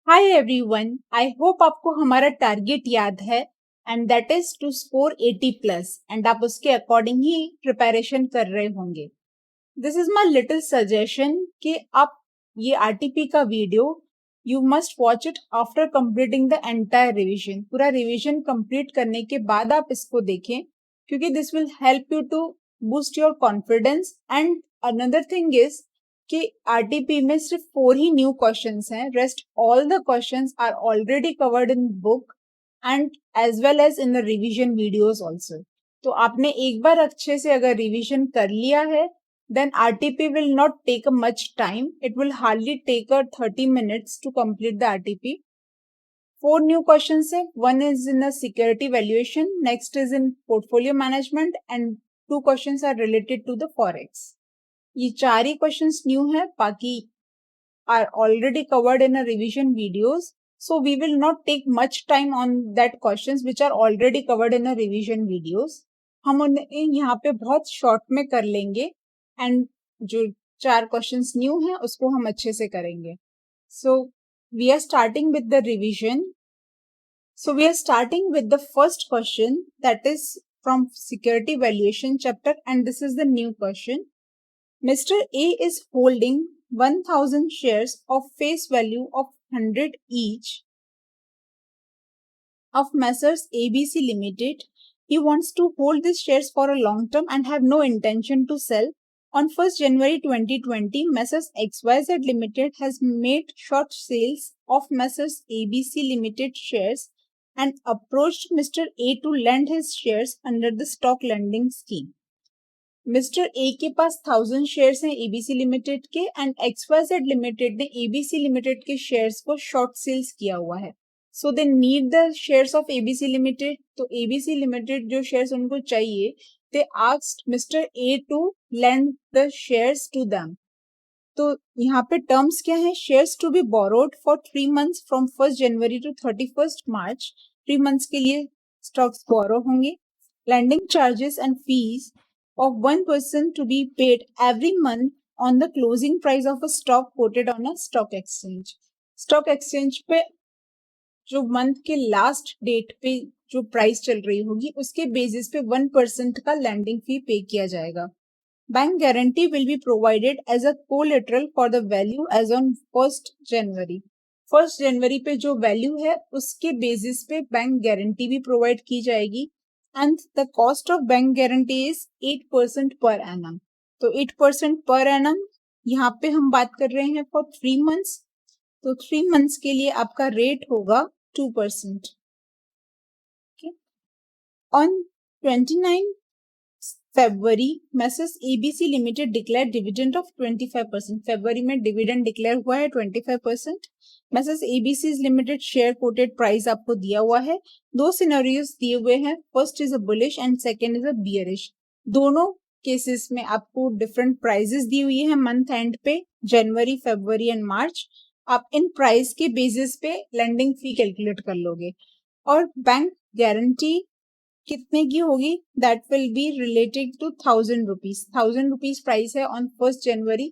Hi everyone, I hope आपको हमारा target याद है and that is to score 80 plus and आप उसके अकॉर्डिंग ही प्रिपरेशन कर रहे होंगे। This is my little suggestion कि आप ये आरटीपी का video you must watch it after completing the entire revision. पूरा रिवीजन कंप्लीट करने के बाद आप इसको देखें क्योंकि this will help you to boost your confidence. And another thing is कि आरटीपी में सिर्फ 4 ही न्यू क्वेश्चंस हैं, rest all the questions are already covered in book and as well as in the revision videos also. तो आपने एक बार अच्छे से अगर रिवीजन कर लिया है then RTP will not take a much time. It will hardly take 30 minutes to complete the RTP. 4 new questions है. One is in a security valuation, next is in portfolio management and 2 questions are related to the forex. ये 4 ही questions new है, बाकी are already covered in a revision videos. So we will not take much time on that questions which are already covered in a revision videos. हम उन्हें यहाँ पे बहुत short में कर लेंगे एंड जो 4 क्वेश्चंस न्यू हैं उसको हम अच्छे से करेंगे। So we are starting with the revision. So we are starting with the first question that is from security valuation chapter and this is the new question. Mr. A is holding 1000 shares of face value of 100 each of Messrs. ABC Limited. He wants to hold these shares for a long term and have no intention to sell. On 1st January 2020, Messrs. XYZ Limited has made short sales of Messrs. ABC Limited shares and approached Mr. A to lend his shares under the stock lending scheme. Mr. A के पास 1000 shares हैं ABC limited के and XYZ limited ने ABC limited के shares को short sales किया हुआ है। So they need the shares of ABC limited. तो ABC लिमिटेड जो शेयर्स उनको चाहिए, they asked Mr. A to lend the shares to them. तो यहाँ पे टर्म्स क्या है? Shares to be borrowed for 3 months from 1st January to 31st March. 3 months के लिए स्टॉक्स बोरो होंगे। Lending charges and fees of one person to be paid every month on the closing price of a stock quoted on a stock exchange. Stock exchange पे जो month के last date पे जो price चल रही होगी उसके बेसिस पे 1% का लैंडिंग फी पे किया जाएगा। Bank guarantee will be provided as a collateral for the value as on 1st January. 1st जनवरी पे जो वैल्यू है उसके बेसिस पे बैंक गारंटी भी प्रोवाइड की जाएगी and the cost of bank guarantee is 8% per annum. तो 8% per annum यहाँ पे हम बात कर रहे हैं for 3 months। तो 3 months के लिए आपका रेट होगा 2%। Okay. On 29 February, Messrs. ABC Limited declared dividend of 25%। फरवरी में डिविडेंड डिक्लेयर हुआ है 25%। Messrs. ABC Limited share coated price आपको दिया हुआ है। 2 सिनेरियोस दिए हुए हैं, first is a bullish and second is a bearish. दोनों केसेस में आपको डिफरेंट प्राइजेस दी हुई है मंथ एंड पे, जनवरी, फरवरी एंड मार्च। आप इन प्राइस के बेसिस पे लेंडिंग फी कैलकुलेट कर लोगे और बैंक गारंटी कितने की होगी? That will be related to 1000 rupees. 1000 rupees price है ऑन 1st जनवरी,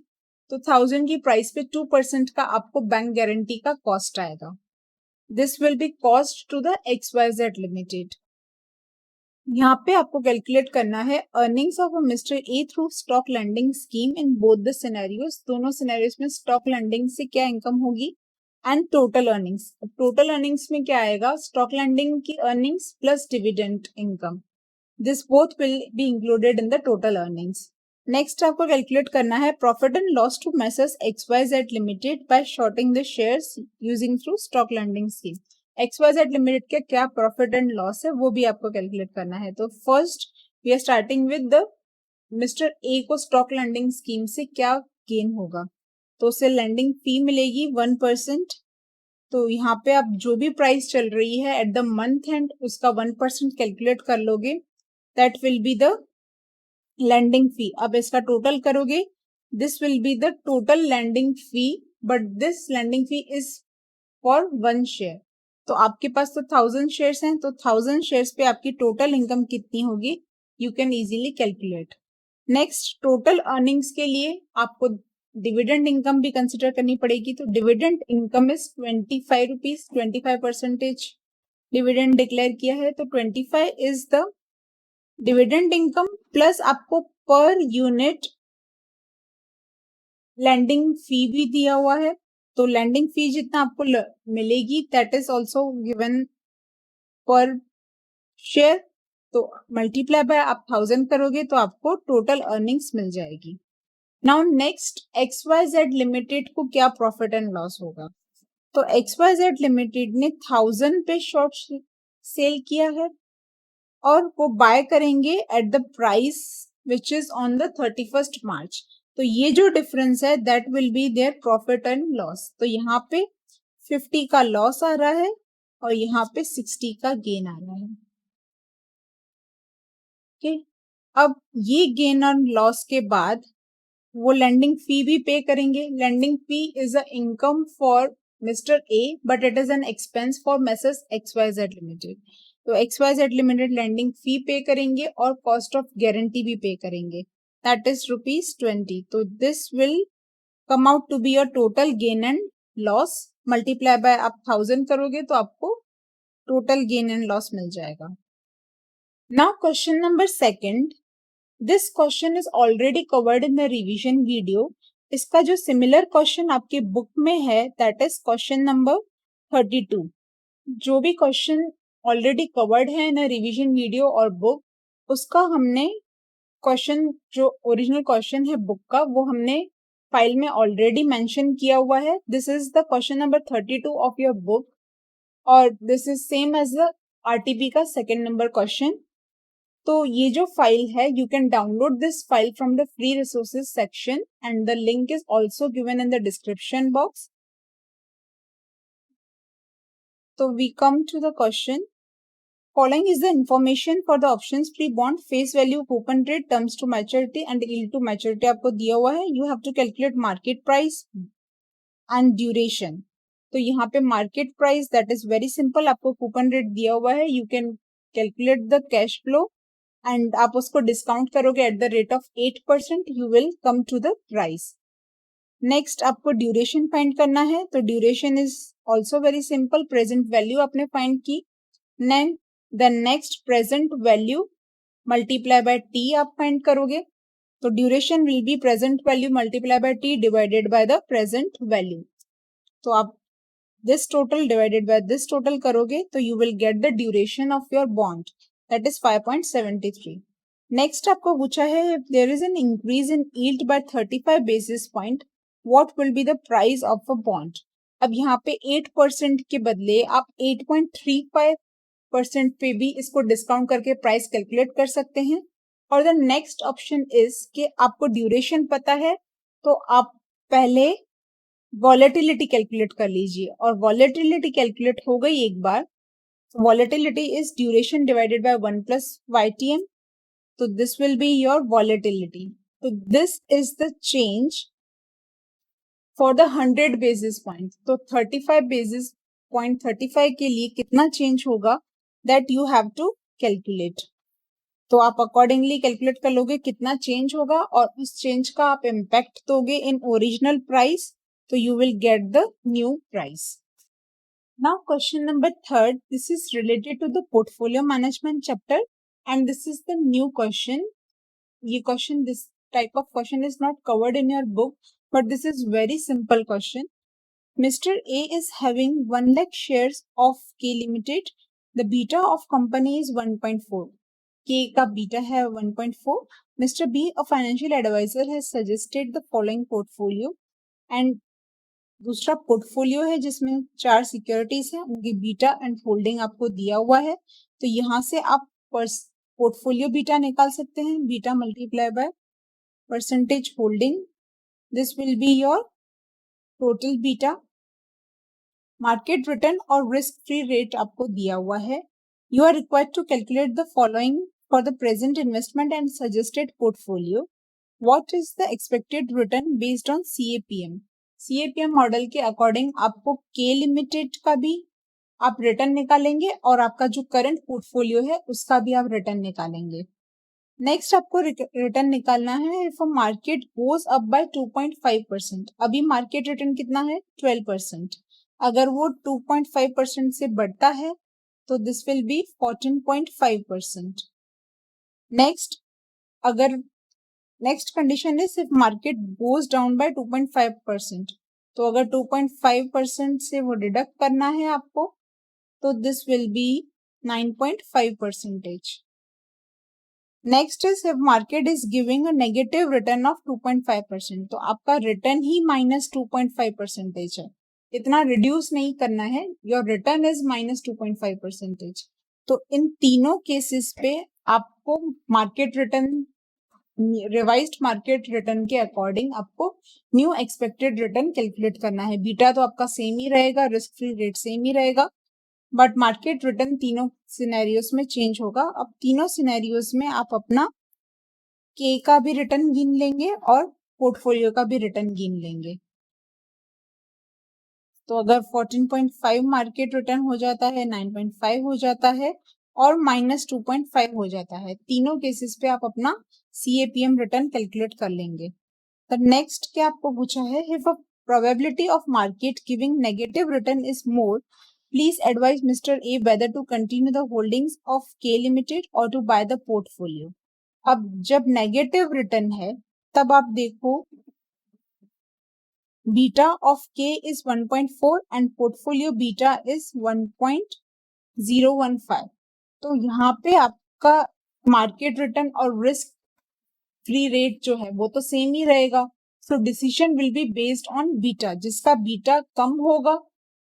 तो 1000 की प्राइस पे 2% का आपको बैंक गारंटी का कॉस्ट आएगा। This will be cost to the XYZ limited. यहाँ पे आपको कैलकुलेट करना है earnings of mister A through stock lending scheme in both the scenarios. दोनों सिनेरियोस में स्टॉक लेंडिंग से क्या इनकम होगी and total earnings. Total earnings में क्या आएगा? स्टॉक लेंडिंग की earnings plus dividend income. This both will be included in the total earnings. Next आपको कैलकुलेट करना है profit and loss to messrs XYZ limited by shorting the shares using through stock lending scheme. XYZ limited के क्या profit and loss है वो भी आपको calculate करना है। तो first we are starting with the mister A को स्टॉक लेंडिंग स्कीम से क्या गेन होगा, तो उसे लेंडिंग फी मिलेगी 1%। तो यहाँ पे आप जो भी प्राइस चल रही है एट द मंथ एंड उसका 1% कैलकुलेट कर लोगे, that will be the landing fee. अब इसका टोटल करोगे, this will be the total landing fee, but this landing fee is for 1 share. तो आपके पास तो 1000 शेयर्स हैं, तो 1000 शेयर्स पे आपकी टोटल इनकम कितनी होगी, you can easily calculate. Next total earnings के लिए आपको डिविडेंड इनकम भी कंसिडर करनी पड़ेगी। तो dividend income is 25 rupees, 25% dividend declare किया है, तो 25 is the dividend income plus आपको पर यूनिट लैंडिंग फी भी दिया हुआ है। तो लैंडिंग फी जितना आपको मिलेगी दैट इज ऑल्सो गिवन पर शेयर। तो मल्टीप्लाई बाय आप 1000 करोगे तो आपको टोटल अर्निंग्स मिल जाएगी। नाउ नेक्स्ट XYZ लिमिटेड को क्या प्रॉफिट एंड लॉस होगा। तो XYZ लिमिटेड ने 1000 पे शॉर्ट सेल किया है और वो बाय करेंगे at the price which is on the 31st मार्च। तो ये जो डिफरेंस है that will be their profit and loss. तो यहाँ पे 50 का लॉस आ रहा है और यहाँ पे 60 का गेन आ रहा है। ओके, अब ये गेन और लॉस के बाद वो लैंडिंग फी भी पे करेंगे। Landing fee is a income for mister A but it is an expense for messrs XYZ limited. तो XYZ limited landing fee pay करेंगे और कॉस्ट ऑफ गारंटी भी पे करेंगे, दैट इज ₹20। तो this will come out to be your total gain and loss. Multiply by आप 1000 करोगे तो आपको टोटल गेन एंड लॉस मिल जाएगा। Now question number second, this question is already covered in the revision video. इसका जो similar question आपके book में है दैट इज क्वेश्चन नंबर 32। जो भी क्वेश्चन ऑलरेडी कवर्ड है इन रिवीजन वीडियो और बुक, उसका हमने क्वेश्चन जो ओरिजिनल क्वेश्चन है बुक का वो हमने फाइल में ऑलरेडी मेंशन किया हुआ है। This is the question number 32 of your book और this is same as the RTP का सेकेंड नंबर क्वेश्चन। तो ये जो फाइल है you can download this file from the free resources section and the link is also given in the description box. तो we come to the question. Following is the information for the options free bond face value, coupon rate, terms to maturity and yield to maturity आपको दिया हुआ है। You have to calculate market price and duration। तो यहाँ पे market price that is very simple, आपको coupon rate दिया हुआ है। You can calculate the cash flow and आप उसको डिस्काउंट करोगे at the rate of 8%, you will come to the price। Next आपको ड्यूरेशन फाइंड करना है। तो duration is also very simple, present value आपने फाइंड की, the next present value multiply by T आप फाइंड करोगे। तो duration will be present value multiply by T divided by the present value. तो आप this total divided by this total करोगे तो you will get the duration of your bond that is 5.73। Next आपको पूछा है if there is an increase in yield by 35 basis point what will be the price of a bond. अब यहाँ पे 8% के बदले आप 8.35% पे भी इसको डिस्काउंट करके प्राइस कैलकुलेट कर सकते हैं। और द नेक्स्ट ऑप्शन इज कि आपको ड्यूरेशन पता है तो आप पहले वॉलेटिलिटी कैलकुलेट कर लीजिए और वॉलेटिलिटी कैलकुलेट हो गई एक बार। Volatility is duration divided by 1 + YTM। तो this will be your volatility. तो this is the change for the 100 basis point. तो 35 बेसिस पॉइंट 35 के लिए कितना चेंज होगा that you have to calculate. तो आप अकॉर्डिंगली कैलकुलेट कर लोगे कितना चेंज होगा और उस चेंज का आप इम्पैक्ट दोगे इन ओरिजिनल प्राइस, तो you will get the new price। Now question number 3, this is related to the portfolio management chapter and this is the new question। ये question, this type of question is not covered in your book but this is very simple question। Mr. A is having 1 lakh shares of K Limited। The beta of company is 1.4। K का beta है 1.4। Mr. B, a financial advisor, has suggested the following portfolio and दूसरा portfolio है जिसमें 4 securities हैं, उनकी beta and holding आपको दिया हुआ है। तो यहाँ से आप पोर्टफोलियो बीटा निकाल सकते हैं, beta multiply by percentage holding, this will be your total beta. Market return और रिस्क फ्री रेट आपको दिया हुआ है। You are required to calculate the following for the present investment and suggested portfolio. What is the expected return based on CAPM। CAPM model के according आपको K limited का भी आप रिटर्न निकालेंगे और आपका जो करंट पोर्टफोलियो है उसका भी आप रिटर्न निकालेंगे। नेक्स्ट आपको रिटर्न निकालना है if a market goes up by 2.5%। अभी मार्केट रिटर्न कितना है 12%। अगर वो 2.5% से बढ़ता है तो दिस विल बी 14.5%। नेक्स्ट अगर next condition is if market goes down by 2.5%। तो अगर 2.5% से वो डिडक्ट करना है आपको तो this will B 9.5%। Next is if market is giving a negative return of 2.5%। तो आपका रिटर्न ही -2.5% है, इतना रिड्यूस नहीं करना है, योर रिटर्न इज -2.5%। तो इन तीनों केसेस पे आपको market return revised market return के अकॉर्डिंग आपको न्यू एक्सपेक्टेड रिटर्न कैलकुलेट करना है। बीटा तो आपका सेम ही रहेगा, रिस्क फ्री रेट सेम ही रहेगा, बट मार्केट रिटर्न तीनों सिनेरियोस में चेंज होगा। अब तीनों सिनेरियोस में आप अपना के का भी रिटर्न गिन लेंगे और पोर्टफोलियो का भी रिटर्न गिन लेंगे। तो अगर 14.5 मार्केट रिटर्न हो जाता है, 9.5 हो जाता है और -2.5 हो जाता है, तीनों केसेस पे आप अपना CAPM रिटर्न कैलकुलेट कर लेंगे। तो नेक्स्ट क्या आपको पूछा है, if a probability of market giving negative return is more, please advise mister A whether to continue the holdings of K limited और टू बाय द पोर्टफोलियो। अब जब नेगेटिव रिटर्न है तब आप देखो beta of K is 1.4 and portfolio beta is 1.015। तो यहाँ पे आपका मार्केट रिटर्न और रिस्क फ्री रेट जो है वो तो सेम ही रहेगा। So decision will be based on beta, जिसका बीटा कम होगा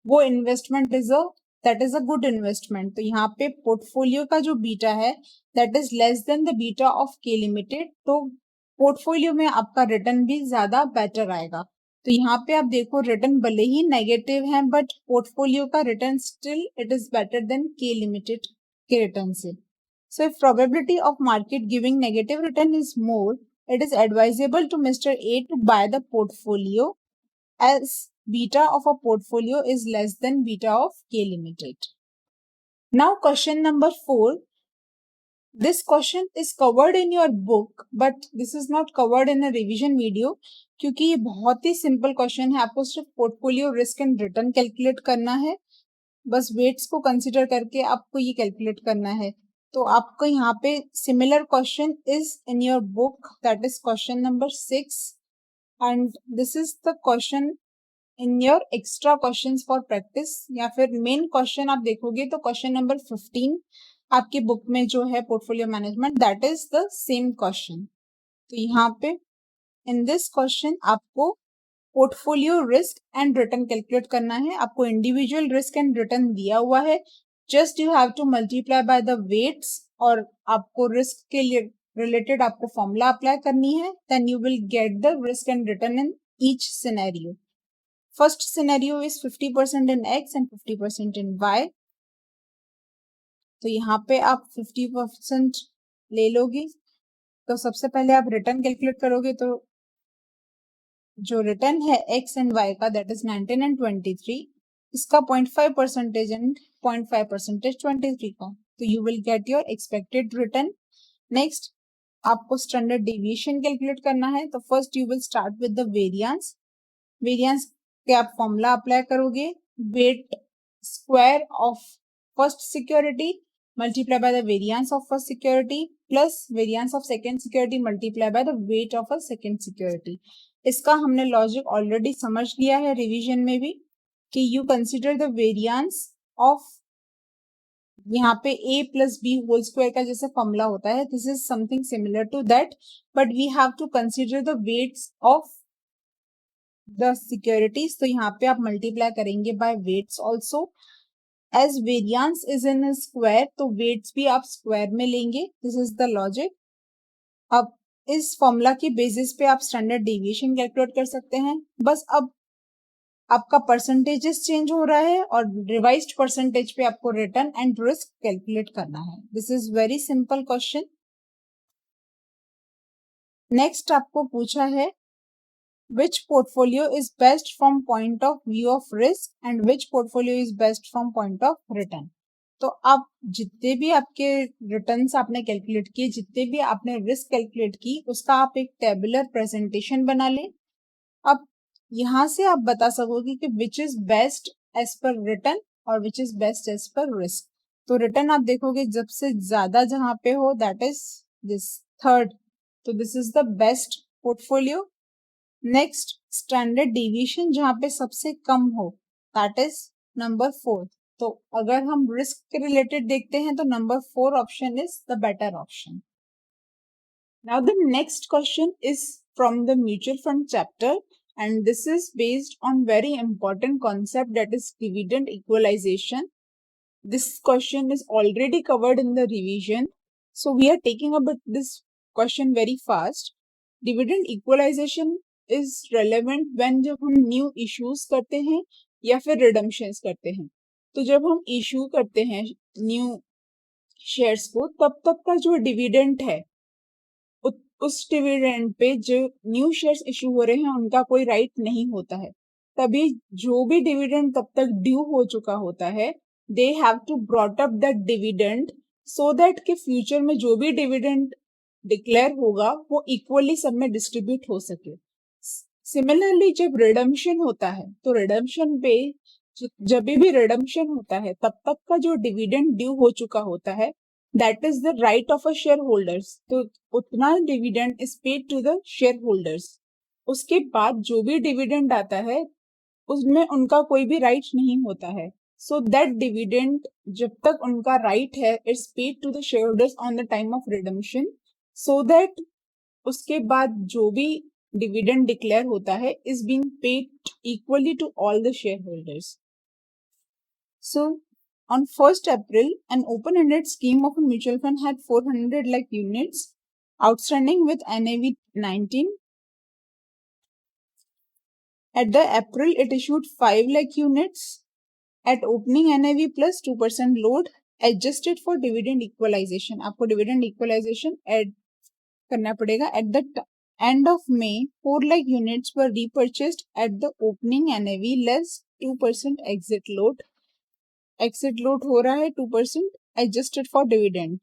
वो investment that is a good investment. तो यहाँ पे पोर्टफोलियो का जो बीटा है that is less than the beta of K limited, तो पोर्टफोलियो में आपका रिटर्न भी ज्यादा बेटर आएगा। तो यहाँ पे आप देखो रिटर्न भले ही नेगेटिव है बट पोर्टफोलियो का return still it is better than के लिमिटेड के रिटर्न से। So if probability of market giving negative return is more, it is advisable to Mr. A to buy the portfolio as beta of a portfolio is less than beta of K limited. Now question number 4. This question is covered in your book but this is not covered in a revision video क्योंकि ये बहुत ही simple question है। आपको सिर्फ portfolio risk and return calculate करना है, बस weights को कंसिडर करके आपको ये कैलकुलेट करना है। तो आपको यहाँ पे similar question is in your book, that is question number 6 and this is the question in your extra questions for practice. या फिर मेन क्वेश्चन आप देखोगे तो क्वेश्चन नंबर 15 आपकी बुक में जो है portfolio management, that is the same question. तो यहाँ पे इन दिस क्वेश्चन आपको portfolio risk and return calculate करना है। आपको इंडिविजुअल रिस्क एंड रिटर्न दिया हुआ है, just you have to multiply by the weights और आपको रिस्क के लिए रिलेटेड आपको फॉर्मूला अप्लाई करनी है, then you will get the risk and return in each scenario. First scenario is 50% in X and 50% in Y. तो यहाँ पे आप 50% ले लोगे, तो सबसे पहले आप रिटर्न कैलकुलेट करोगे तो जो रिटर्न है एक्स एंड वाई का दैट इज 19 एंड 23, इसका 0.5% एंड 0.5% 23 का, तो you will get your expected return. Next आपको स्टैंडर्ड डेविएशन कैलकुलेट करना है। तो first you will start with the variance. Variance के आप फॉर्मूला अप्लाई करोगे, weight square of first security multiply by the variance of first security plus variance of second security multiply by the weight of a second security। इसका हमने logic already समझ लिया है revision में भी कि you consider the variance of, यहाँ पे a plus B whole square का जैसे फॉर्मूला होता है, this is something similar to that, but we have to consider the weights of the securities. तो यहाँ पे आप मल्टीप्लाई करेंगे by weights also, as variance is in square तो वेट्स भी आप स्क्वायर में लेंगे, दिस इज द लॉजिक। अब इस फॉर्मूला की बेसिस पे आप स्टैंडर्ड डेविएशन कैलकुलेट कर सकते हैं। बस अब आपका परसेंटेजेस चेंज हो रहा है और रिवाइज्ड परसेंटेज पे आपको रिटर्न एंड रिस्क कैलकुलेट करना है। This is very simple question. Next आपको पूछा है which portfolio is best from point of view of risk and which portfolio is best from point of return। तो आप जितने भी आपके रिटर्न्स आपने कैलकुलेट किए, जितने भी आपने रिस्क कैलकुलेट की, उसका आप एक टेबुलर प्रेजेंटेशन बना लें। अब यहाँ से आप बता सकोगे कि which is best as per return और which is best as per risk. तो रिटर्न आप देखोगे जब से ज्यादा जहां पे हो, दैट इज दिस थर्ड, तो this is the best portfolio. Next, standard deviation जहां पे सबसे कम हो, दैट इज नंबर 4। तो अगर हम रिस्क के रिलेटेड देखते हैं तो number 4 option is the better option. Now the next question is from the mutual fund chapter, and this is based on very important concept, that is dividend equalization. This question is already covered in the revision, so we are taking up this question very fast. Dividend equalization is relevant when जब हम new issues करते हैं या फिर redemptions करते हैं। तो जब हम issue करते हैं new shares को, तब तक का जो dividend है उस डिविडेंड पे जो न्यू शेयर्स इशू हो रहे हैं उनका कोई राइट नहीं होता है। तभी जो भी डिविडेंड तब तक ड्यू हो चुका होता है, they have to brought up that dividend so that के फ्यूचर में जो भी डिविडेंड डिक्लेयर होगा वो इक्वली सब में डिस्ट्रीब्यूट हो सके। सिमिलरली जब रिडम्पशन होता है तो रिडम्पशन पे जब भी रिडम्पशन होता है तब तक का जो डिविडेंड ड्यू हो चुका होता है, that is the right of a shareholders, तो उतना dividend is paid to the share holders. उसके बाद जो भी डिविडेंड आता है उसमें उनका कोई भी राइट नहीं होता है। सो दैट डिविडेंड जब तक उनका राइट है it's paid to the share holders on the time of redemption, so that उसके बाद जो भी डिविडेंड डिक्लेयर होता है is being paid equally to all the share holders. So on 1st April, an open-ended scheme of a mutual fund had 400 lakh units outstanding with NAV 19. At the April, it issued 5 lakh units at opening NAV plus 2% load, adjusted for dividend equalization. आपको dividend equalization add करना पड़ेगा। At the end of May, 4 lakh units were repurchased at the opening NAV less 2% exit load. Exit load हो रहा है 2% adjusted for dividend.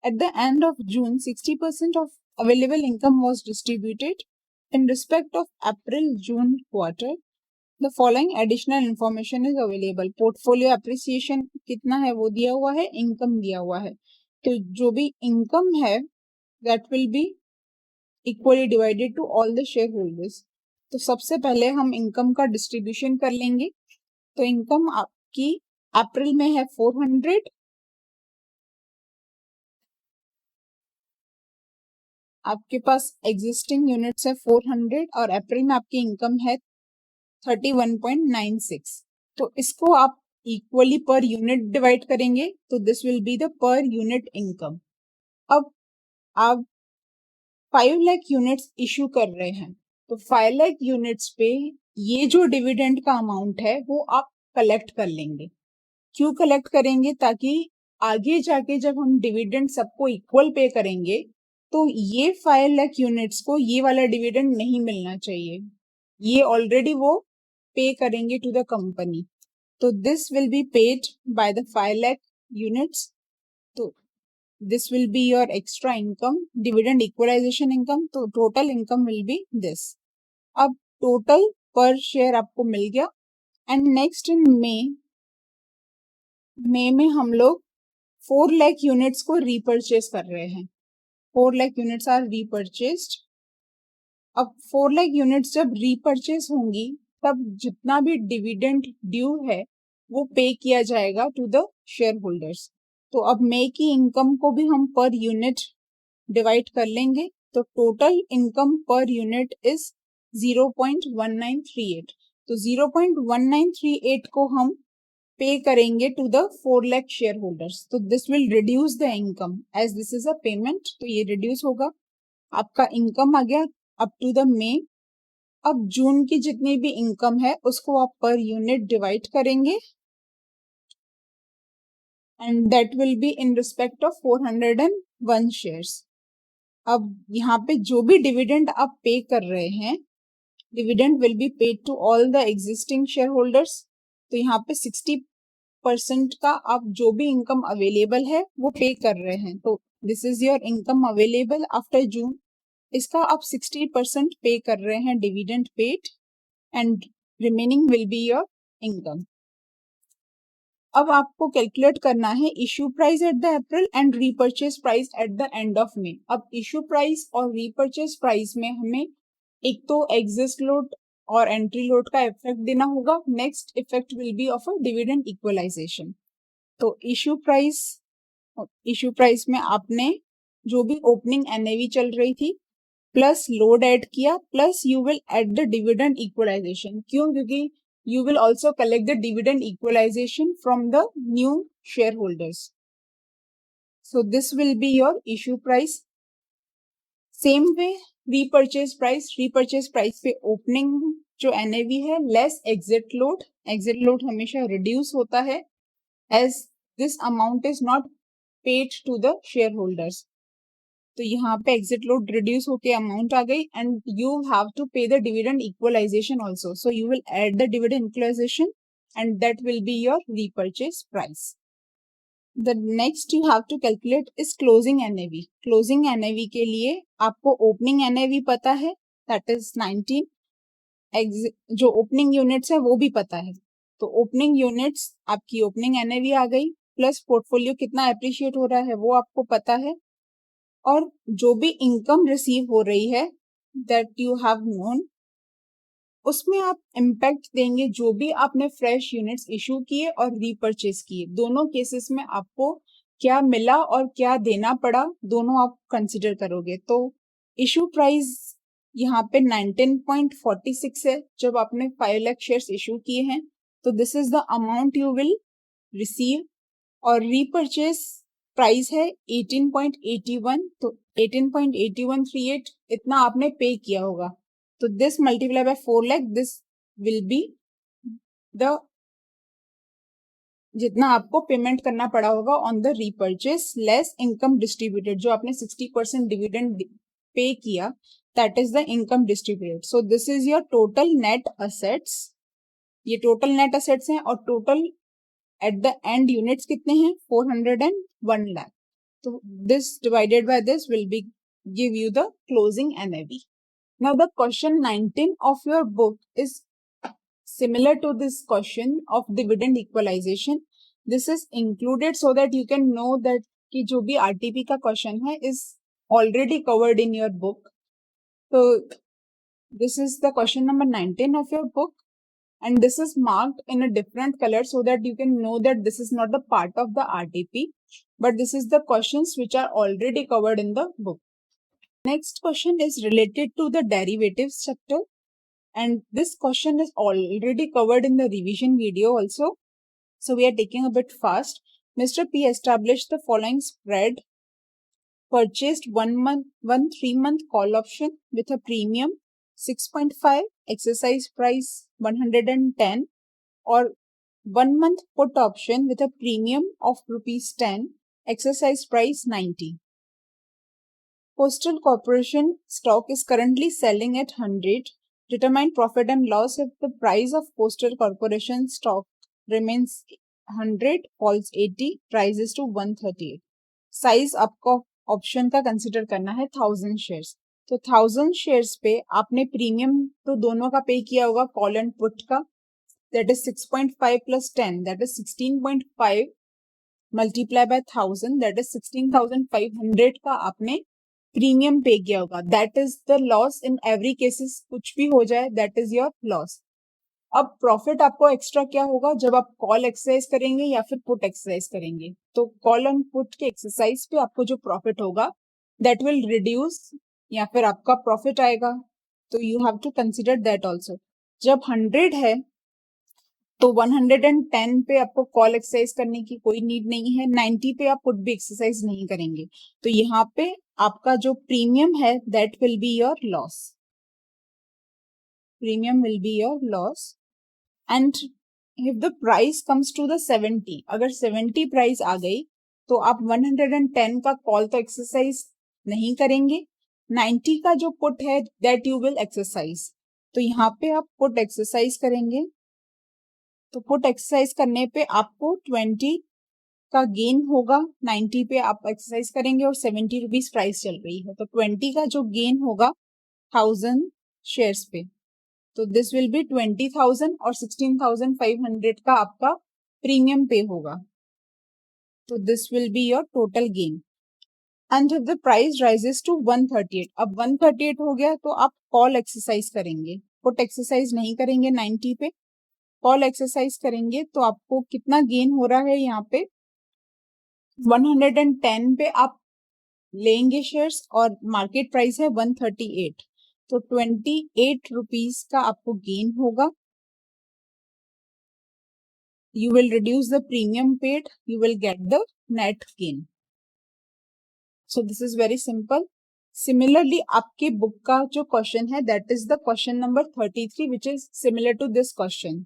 At the end of June, 60% of available income was distributed. In respect of April-June quarter, the following additional information is available. Portfolio appreciation कितना है वो दिया हुआ है, income दिया हुआ है। तो जो भी income है that will be equally divided to all the shareholders. तो सबसे पहले हम income का distribution कर लेंगे। तो income आपकी अप्रैल में है 400, आपके पास एग्जिस्टिंग यूनिट्स है 400 और अप्रैल में आपकी इनकम है 31.96। तो इसको आप इक्वली पर यूनिट डिवाइड करेंगे तो this will be the per unit income. अब आप 5 लाख यूनिट्स इशू कर रहे हैं तो 5 लाख यूनिट्स पे ये जो डिविडेंड का अमाउंट है वो आप कलेक्ट कर लेंगे। क्यों कलेक्ट करेंगे? ताकि आगे जाके जब हम डिविडेंड सबको इक्वल पे करेंगे तो ये 5 लाख यूनिट्स को ये वाला डिविडेंड नहीं मिलना चाहिए, ये ऑलरेडी वो पे करेंगे टू द कंपनी। तो this will be paid by the 5 lakh units. तो this will be your extra income, dividend equalization income, तो total income will be this। अब total per share आपको मिल गया। एंड नेक्स्ट इन मई में हम लोग 4 लाख यूनिट्स को रीपर्चेस कर रहे हैं। 4 लाख यूनिट्स आर रीपर्चेस्ड। अब 4 लाख यूनिट्स जब रीपर्चेस होंगी तब जितना भी डिविडेंड ड्यू है वो पे किया जाएगा टू द शेयर होल्डर्स। तो अब मई की इनकम को भी हम पर यूनिट डिवाइड कर लेंगे तो total income per unit is 0.1938। तो 0.1938 को हम पे करेंगे to the 4 lakh share holders. तो this will reduce the income as this is a payment, तो ये रिड्यूस होगा। आपका इनकम आ गया अप टू द मई। अब जून की जितनी भी इनकम है उसको आप पर यूनिट डिवाइड करेंगे and that will be in respect of 401 shares। अब यहाँ पे जो भी डिविडेंड आप पे कर रहे हैं, dividend will be paid to all the existing share holders. तो यहाँ पे 60% का आप जो भी इनकम अवेलेबल है वो पे कर रहे हैं। तो this is your income available after June, इसका आप 60% पे कर रहे हैं dividend paid and remaining will be your income. अब आपको कैलकुलेट करना है issue price at the April and repurchase price at the end of May. अब इश्यू प्राइस और रीपर्चेज प्राइस में हमें एक तो एग्जिट लोड और एंट्री लोड का इफेक्ट देना होगा। Next effect will be of a dividend equalisation. तो इश्यू प्राइस में आपने जो भी ओपनिंग एनएवी चल रही थी प्लस लोड ऐड किया plus you will add the dividend equalisation. क्यों? क्योंकि you will also collect the dividend equalization from the new shareholders. So this will be your issue price. Same way repurchase price पे opening जो NAV है less exit load हमेशा reduce होता है as this amount is not paid to the shareholders. तो यहाँ पे exit load reduce होके अमाउंट आ गई and you have to pay the dividend equalisation also, so you will add the dividend equalisation and that will be your repurchase price. The next you have to calculate is closing NAV. Closing NAV के लिए आपको opening NAV पता है that is 19, जो opening units है वो भी पता है। तो ओपनिंग यूनिट्स आपकी ओपनिंग एनएवी आ गई प्लस पोर्टफोलियो कितना एप्रिशिएट हो रहा है वो आपको पता है, और जो भी इनकम रिसीव हो रही है दैट यू हैव नोन, उसमें आप इम्पैक्ट देंगे जो भी आपने फ्रेश यूनिट्स इशू किए और रीपर्चेज किए। दोनों केसेस में आपको क्या मिला और क्या देना पड़ा दोनों आप कंसिडर करोगे। तो इशू प्राइस यहाँ पे 19.46 है जब आपने 5 लाख शेयर्स इशू किए हैं, तो this is the amount you will receive. और रीपर्चेज प्राइस है 18.81, तो 18.8138 इतना आपने पे किया होगा। तो this multiply by 4 lakh, this will be the जितना आपको पेमेंट करना पड़ा होगा on the repurchase less income distributed. जो आपने 60% डिविडेंड पे किया that is the income distributed. So this is your total net assets. ये टोटल नेट असेट्स हैं और total at the end units कितने हैं 401 लाख। तो this divided by this will be give you the closing NAV. Now the question 19 of your book is similar to this question of dividend equalization. This is included so that you can know that कि जो भी RTP का question है is already covered in your book. So this is the question number 19 of your book, and this is marked in a different color so that you can know that this is not the part of the RTP, but this is the questions which are already covered in the book. Next question is related to the derivatives chapter, and this question is already covered in the revision video also. So we are taking a bit fast. Mr. P established the following spread: purchased one 3-month call option with a premium 6.5, exercise price 110, or 1 month put option with a premium of ₹10, exercise price 90. Postal Corporation stock is currently selling at 100. Determine profit and loss if the price of Postal Corporation stock remains 100, falls 80, rises to 138. Size आपको option का consider करना है 1000 shares. तो 1000 shares पे आपने premium तो दोनों का पे किया होगा, कॉल एंड पुट का, that is 6.5 plus 10 that is 16.5 multiply by 1000 that is 16,500 का आपने प्रीमियम पे किया होगा। That is the loss in every cases, कुछ भी हो जाए दैट इज योर लॉस। अब प्रॉफिट आपको एक्स्ट्रा क्या होगा जब आप कॉल एक्सरसाइज करेंगे या फिर पुट एक्सरसाइज करेंगे। तो कॉल एंड पुट के एक्सरसाइज पे आपको जो प्रॉफिट होगा दैट विल रिड्यूस या फिर आपका प्रॉफिट आएगा, तो you have to consider that also. जब 100 है तो 110 पे आपको कॉल एक्सरसाइज करने की कोई नीड नहीं है, 90 पे आप पुट भी एक्सरसाइज नहीं करेंगे। तो यहाँ पे आपका जो प्रीमियम है that will be your loss, premium will be your loss. And if the price comes to the 70, अगर 70 प्राइस आ गई तो आप 110 का कॉल तो एक्सरसाइज नहीं करेंगे, 90 का जो पुट है दैट यू विल एक्सरसाइज। तो यहाँ पे आप पुट एक्सरसाइज करेंगे तो पुट एक्सरसाइज करने पे आपको 20 का गेन होगा, 90 पे आप एक्सरसाइज करेंगे और 70 रुपीज प्राइस चल रही है, तो 20 का जो गेन होगा 1000 शेयर्स पे, तो दिस विल बी 20,000 और 16,500 का आपका प्रीमियम पे होगा, तो this will be your total gain. And if the price rises to 138, अब 138 हो गया तो आप कॉल एक्सरसाइज करेंगे, पुट एक्सरसाइज नहीं करेंगे 90 पे, कॉल एक्सरसाइज करेंगे तो आपको कितना गेन हो रहा है यहाँ पे 110 पे आप लेंगे शेयर्स और मार्केट प्राइस है 138, तो 28 रुपीज का आपको गेन होगा। You will reduce the premium paid, you will get the net gain. So this is very simple. Similarly, आपके बुक का जो क्वेश्चन है that is the question number 33 which is similar to this question.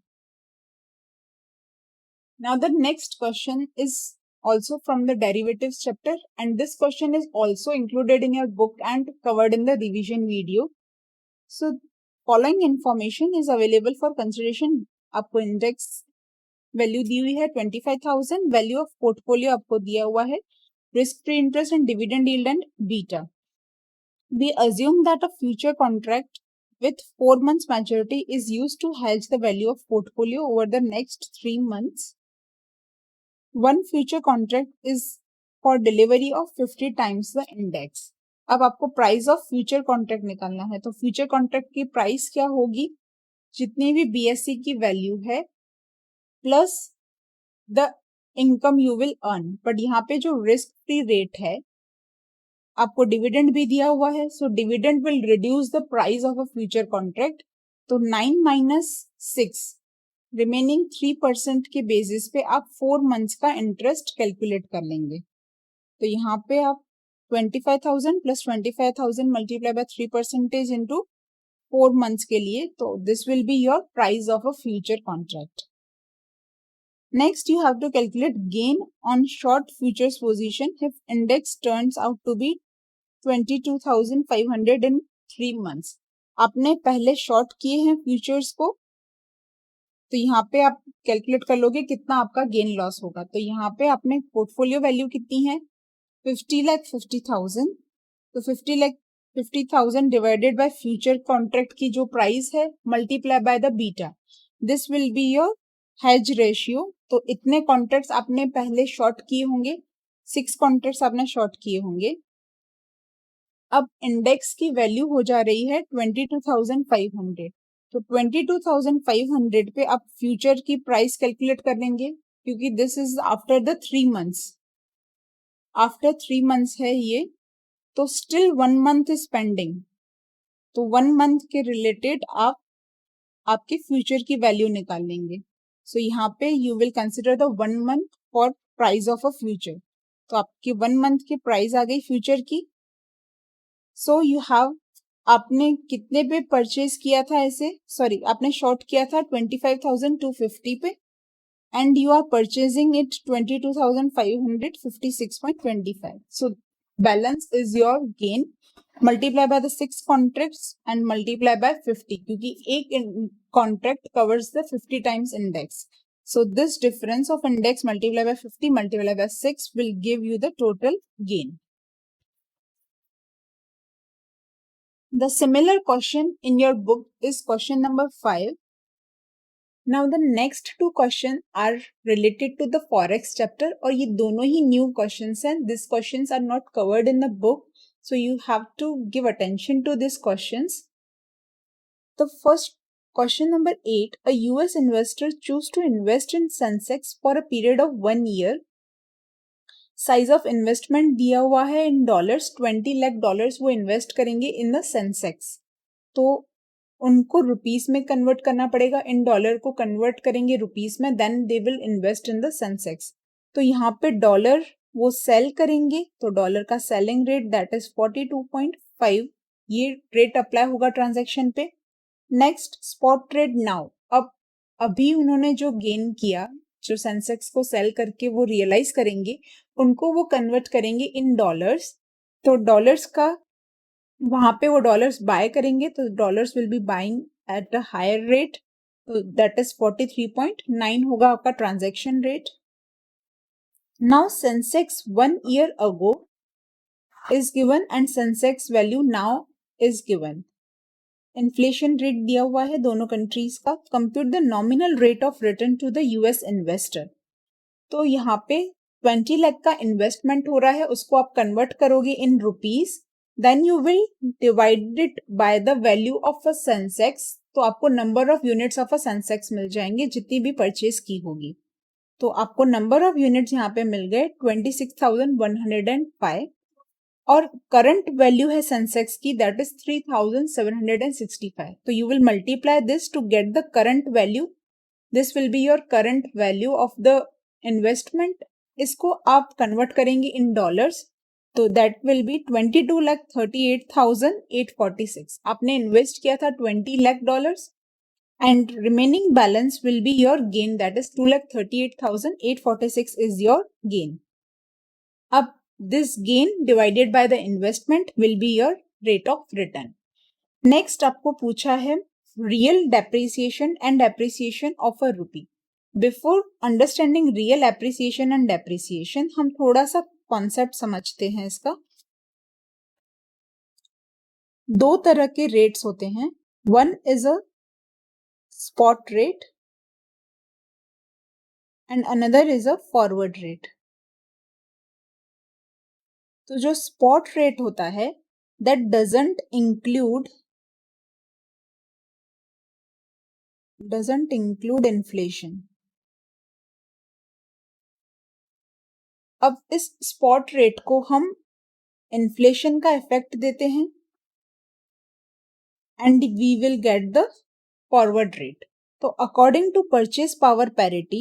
Now the next question is also from the derivatives chapter and this question is also included in your book and covered in the revision video. So following information is available for consideration. आपको index value दी हुई है 25,000, value of portfolio आपको दिया हुआ है risk free interest and dividend yield and beta. We assume that a future contract with 4 months maturity is used to hedge the value of portfolio over the next 3 months. One future contract is for delivery of 50 times the index. अब आपको price of future contract निकालना है, तो future contract की price क्या होगी, जितनी भी बीएससी की वैल्यू है plus the income you will earn, but यहाँ पे जो रिस्क फ्री रेट है आपको डिविडेंड भी दिया हुआ है, so dividend will reduce the price of a future contract, तो 9 माइनस 6 रिमेनिंग 3% के बेसिस पे आप 4 मंथ्स का इंटरेस्ट कैलकुलेट कर लेंगे, तो यहाँ पे आप 25,000 plus 25,000 multiply by 3% into 4 months के लिए, तो this will be your price of a future contract. Next, you have to calculate gain on short futures position if index turns out to be 22,500 in 3 months. आपने पहले short किए हैं futures को, तो यहाँ पे आप कैलकुलेट कर लोगे कितना आपका गेन लॉस होगा, तो यहाँ पे आपने पोर्टफोलियो वैल्यू कितनी है 50,50,000, तो 50,50,000 डिवाइडेड बाय फ्यूचर कॉन्ट्रैक्ट की जो प्राइस है multiply by the beta, this will be your hedge ratio. तो इतने कॉन्ट्रैक्ट्स आपने पहले शॉर्ट किए होंगे, 6 कॉन्ट्रैक्ट्स आपने शॉर्ट किए होंगे, अब इंडेक्स की वैल्यू हो जा रही है 22,500, तो 22,500 पे आप फ्यूचर की प्राइस कैलकुलेट कर लेंगे, क्योंकि this is after the 3 months, after 3 months है ये, तो स्टिल 1 मंथ इज पेंडिंग, तो 1 मंथ के रिलेटेड आप आपके फ्यूचर की वैल्यू निकाल लेंगे, सो यहाँ पे you will consider the 1 month for price of a future, तो आपकी 1 मंथ की प्राइस आ गई फ्यूचर की, सो यू हैव आपने कितने पे परचेज किया था ऐसे, सॉरी आपने शॉर्ट किया था 25,250 पे and you are purchasing it 22,500 56.25, so balance is your gain multiply by the 6 contracts and multiply by 50, क्योंकि एक contract covers the 50 times index, so this difference of index multiplied by 50 multiplied by 6 will give you the total gain. The similar question in your book is question number 5. Now the next two questions are related to the forex chapter और ये दोनों ही new questions हैं. These questions are not covered in the book, so you have to give attention to these questions. The first question number 8, a US investor choose to invest in Sensex for a period of 1 year. Size of investment दिया हुआ है in dollars, 20 lakh dollars वो invest करेंगे इन the Sensex, तो उनको rupees में convert करना पड़ेगा, इन डॉलर को कन्वर्ट करेंगे रुपीस में, then they will invest in the Sensex, तो यहाँ पे डॉलर वो सेल करेंगे, तो डॉलर का सेलिंग रेट दैट इज 42.5, ये रेट अप्लाई होगा ट्रांजेक्शन पे। नेक्स्ट स्पॉट ट्रेड नाउ, अब अभी उन्होंने जो गेन किया, जो सेंसेक्स को सेल करके वो रियलाइज करेंगे, उनको वो कन्वर्ट करेंगे इन डॉलर्स, तो डॉलर्स का वहां पे वो डॉलर्स बाय करेंगे, तो dollars will be buying at a higher rate, तो दैट इज 43.9 होगा आपका transaction rate. Now Sensex 1 year ago is given and Sensex value now is given। Inflation rate दिया हुआ है दोनों कंट्रीज का। Compute the nominal rate of return to the US investor. तो यहाँ पे 20 लाख का इन्वेस्टमेंट हो रहा है, उसको आप कन्वर्ट करोगे in rupees, then you will divide it by the value of a Sensex. तो आपको number of units of a Sensex मिल जाएंगे जितनी भी परचेज की होगी। तो आपको नंबर ऑफ यूनिट्स यहाँ पे मिल गए 26,105 और करंट वैल्यू है सेंसेक्स की दैट इज 3,765। तो you will multiply this to get the current value. This will be your current value of the investment. इसको आप कन्वर्ट करेंगे इन डॉलर्स, तो दैट विल बी 22,38,846। आपने इन्वेस्ट किया था $20 and remaining balance will be your gain, that is 2,38,846 is your gain. अब this gain divided by the investment will be your rate of return. Next आपको पूछा है real depreciation and appreciation of a rupee. Before understanding real appreciation and depreciation, हम थोड़ा सा concept समझते हैं इसका। दो तरह के रेट्स होते हैं, one is a spot rate and another is a forward rate। तो जो spot rate होता है that doesn't include inflation। अब इस spot rate को हम inflation का इफेक्ट देते हैं and we will get the forward rate। तो according to purchase power parity,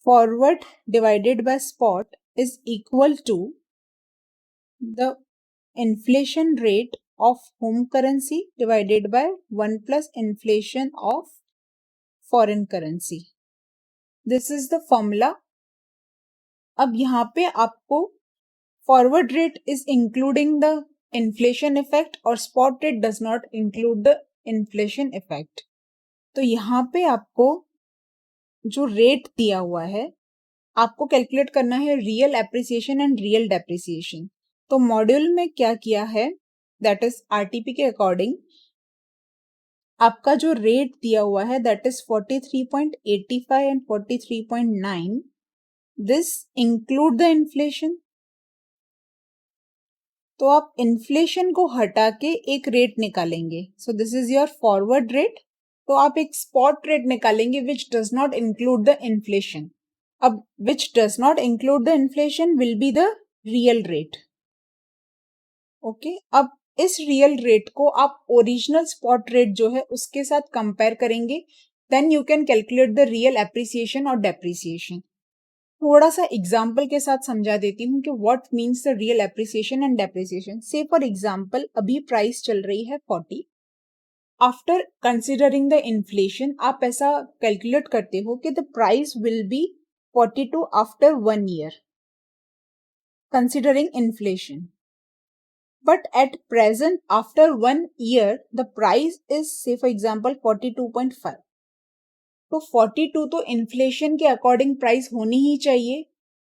forward divided by spot is equal to the inflation rate of home currency divided by 1 plus inflation of foreign currency। This is the formula। अब यहाँ पे आपको forward rate is including the inflation effect और spot rate does not include the inflation effect। तो यहाँ पे आपको जो रेट दिया हुआ है आपको कैलकुलेट करना है real appreciation and real depreciation. तो मॉड्यूल में क्या किया है दैट इज आरटीपी के अकॉर्डिंग आपका जो रेट दिया हुआ है that is 43.85 and 43.9, this include the inflation. तो आप इन्फ्लेशन को हटा के एक रेट निकालेंगे, so this is your forward rate. तो आप एक स्पॉट रेट निकालेंगे which does not include the inflation. अब which does not include the inflation will be the real rate. Okay, अब इस रियल रेट को आप ओरिजिनल स्पॉट रेट जो है उसके साथ कंपेयर करेंगे, then you can calculate the real appreciation और डेप्रिसिएशन। थोड़ा सा एग्जाम्पल के साथ समझा देती हूँ कि what means the real appreciation and depreciation. Say for example अभी प्राइस चल रही है 40, आफ्टर कंसिडरिंग द इन्फ्लेशन आप ऐसा कैलकुलेट करते हो कि the price will be 42 after 1 year considering inflation, but at present after 1 year the price is say for example 42.5। तो 42 तो इन्फ्लेशन के अकॉर्डिंग प्राइस होनी ही चाहिए।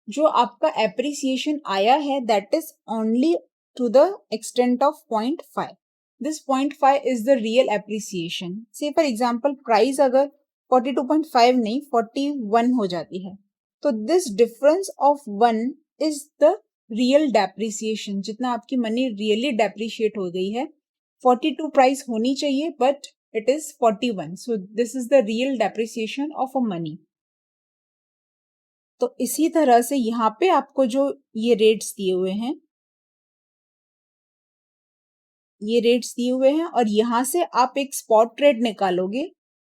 जो आपका एप्रिसिएशन आया है that is only to the extent of 0.5। This 0.5 is the real appreciation. Say for example price अगर 42.5 नहीं 41 हो जाती है, तो this difference of 1 is the real depreciation. जितना आपकी मनी रियली डेप्रिशिएट हो गई है, 42 प्राइस होनी चाहिए but it is 41, so this is the real depreciation of a money। तो इसी तरह से यहाँ पे आपको जो ये रेट्स दिए हुए हैं, ये रेट्स दिए हुए हैं और यहाँ से आप एक स्पॉट रेट निकालोगे,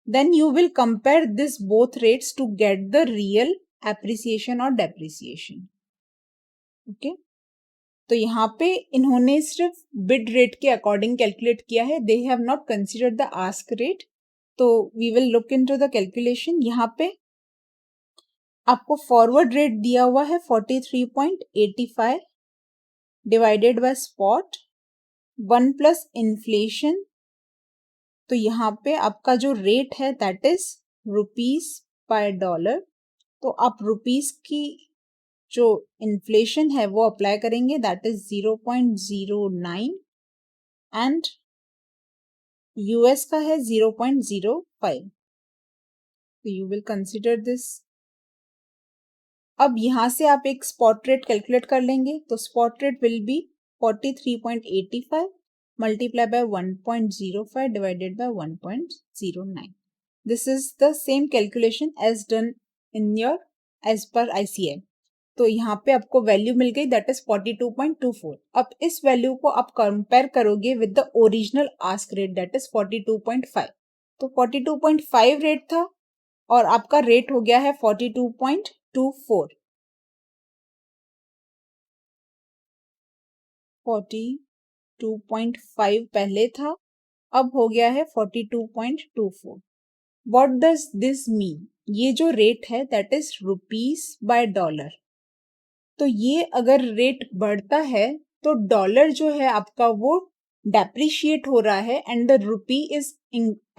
then you will compare this both rates to get the real appreciation और डेप्रिसिएशन। ओके, तो यहाँ पे इन्होंने सिर्फ बिड रेट के अकॉर्डिंग कैलकुलेट किया है, they have not considered the ask rate. तो we will look into the calculation. यहाँ पे आपको फॉरवर्ड रेट दिया हुआ है 43.85 divided by spot 1 plus inflation तो यहाँ पे आपका जो रेट है दैट इज ₹/$। तो आप रुपीस की जो इन्फ्लेशन है वो अप्लाई करेंगे दैट इज 0.09 एंड यूएस का है 0.05। तो यू विल कंसिडर दिस। अब यहाँ से आप एक स्पॉट रेट कैलकुलेट कर लेंगे। तो spot rate will be 43.85 multiplied by 1.05 divided by 1.09. This is the same calculation as done in your as per ICM. तो यहाँ पे आपको वैल्यू मिल गई दैट इज 42.24। अब इस वैल्यू को आप कंपेयर करोगे with the original ask rate that is 42.5। तो 42.5 रेट था और आपका रेट हो गया है 42.24। 42.5 पहले था, अब हो गया है 42.24। What does this mean? ये जो रेट है दैट इज ₹/$। तो ये अगर रेट बढ़ता है तो डॉलर जो है आपका वो डेप्रिशिएट हो रहा है and the rupee is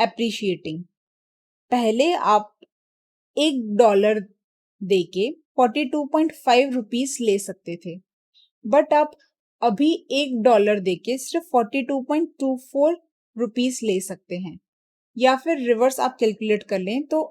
appreciating. पहले आप $1 देके 42.5 रुपीस ले सकते थे, बट आप अभी $1 देके सिर्फ 42.24 रुपीस ले सकते हैं। या फिर रिवर्स आप कैलकुलेट कर लें तो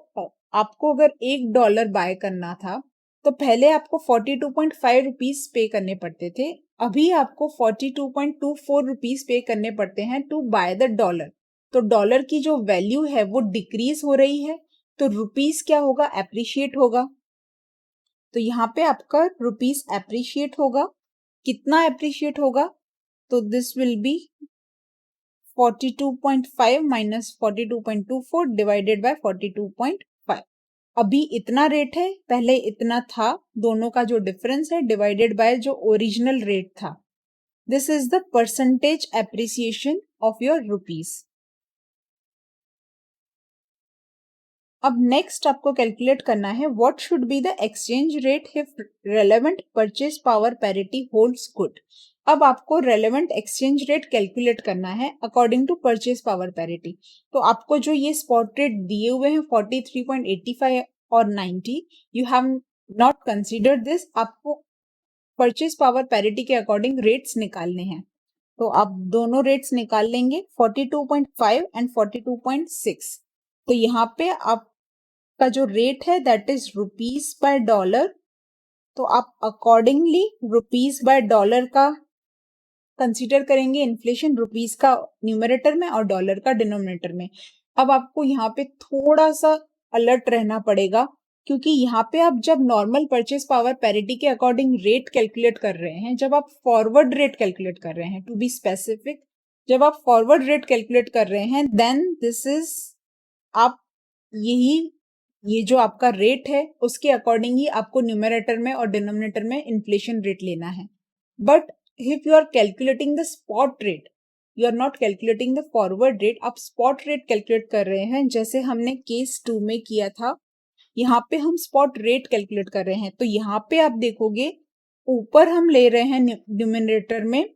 आपको अगर $1 बाय करना था तो पहले आपको 42.5 रुपीस पे करने पड़ते थे, अभी आपको 42.24 रुपीस पे करने पड़ते हैं टू बाय द डॉलर। तो डॉलर की जो वैल्यू है वो डिक्रीज हो रही है, तो रुपीस क्या होगा? एप्रिशिएट होगा। तो यहाँ पे आपका रुपीस एप्रिशिएट होगा। कितना एप्रिशिएट होगा? तो this will B 42.5 minus 42.24 divided by 42.5। अभी इतना रेट है, पहले इतना था, दोनों का जो डिफरेंस है डिवाइडेड बाय जो ओरिजिनल रेट था। This is the percentage appreciation of your rupees. अब नेक्स्ट आपको कैलकुलेट करना है what should be the exchange rate if relevant purchase power parity holds good. अब आपको रेलेवेंट एक्सचेंज रेट कैलकुलेट करना है according to purchase power parity. तो आपको जो ये स्पॉट रेट दिए हुए हैं 43.85 और 90, you have not consider this. आपको परचेज पावर पैरिटी के अकॉर्डिंग रेट्स निकालने हैं। तो आप दोनों रेट्स निकाल लेंगे 42.5 एंड 42.6। तो यहाँ पे आप का जो रेट है दैट इज ₹/$। तो आप अकॉर्डिंगली ₹/$ का कंसीडर करेंगे, इन्फ्लेशन रुपीस का न्यूमरेटर में और डॉलर का डिनोमिनेटर में। अब आपको यहाँ पे थोड़ा सा अलर्ट रहना पड़ेगा, क्योंकि यहाँ पे आप जब नॉर्मल परचेज पावर पैरिटी के अकॉर्डिंग रेट कैलकुलेट कर रहे हैं, जब आप फॉरवर्ड रेट कैलकुलेट कर रहे हैं टू बी स्पेसिफिक, जब आप फॉरवर्ड रेट कैलकुलेट कर रहे हैं देन दिस इज आप ये जो आपका रेट है उसके अकॉर्डिंग ही आपको न्यूमरेटर में और डिनोमिनेटर में इन्फ्लेशन रेट लेना है। But if you are calculating the spot rate, you are not calculating the forward rate, आप स्पॉट रेट कैलकुलेट कर रहे हैं जैसे हमने केस 2 में किया था। यहाँ पे हम स्पॉट रेट कैलकुलेट कर रहे हैं, तो यहाँ पे आप देखोगे ऊपर हम ले रहे हैं न्यूमरेटर में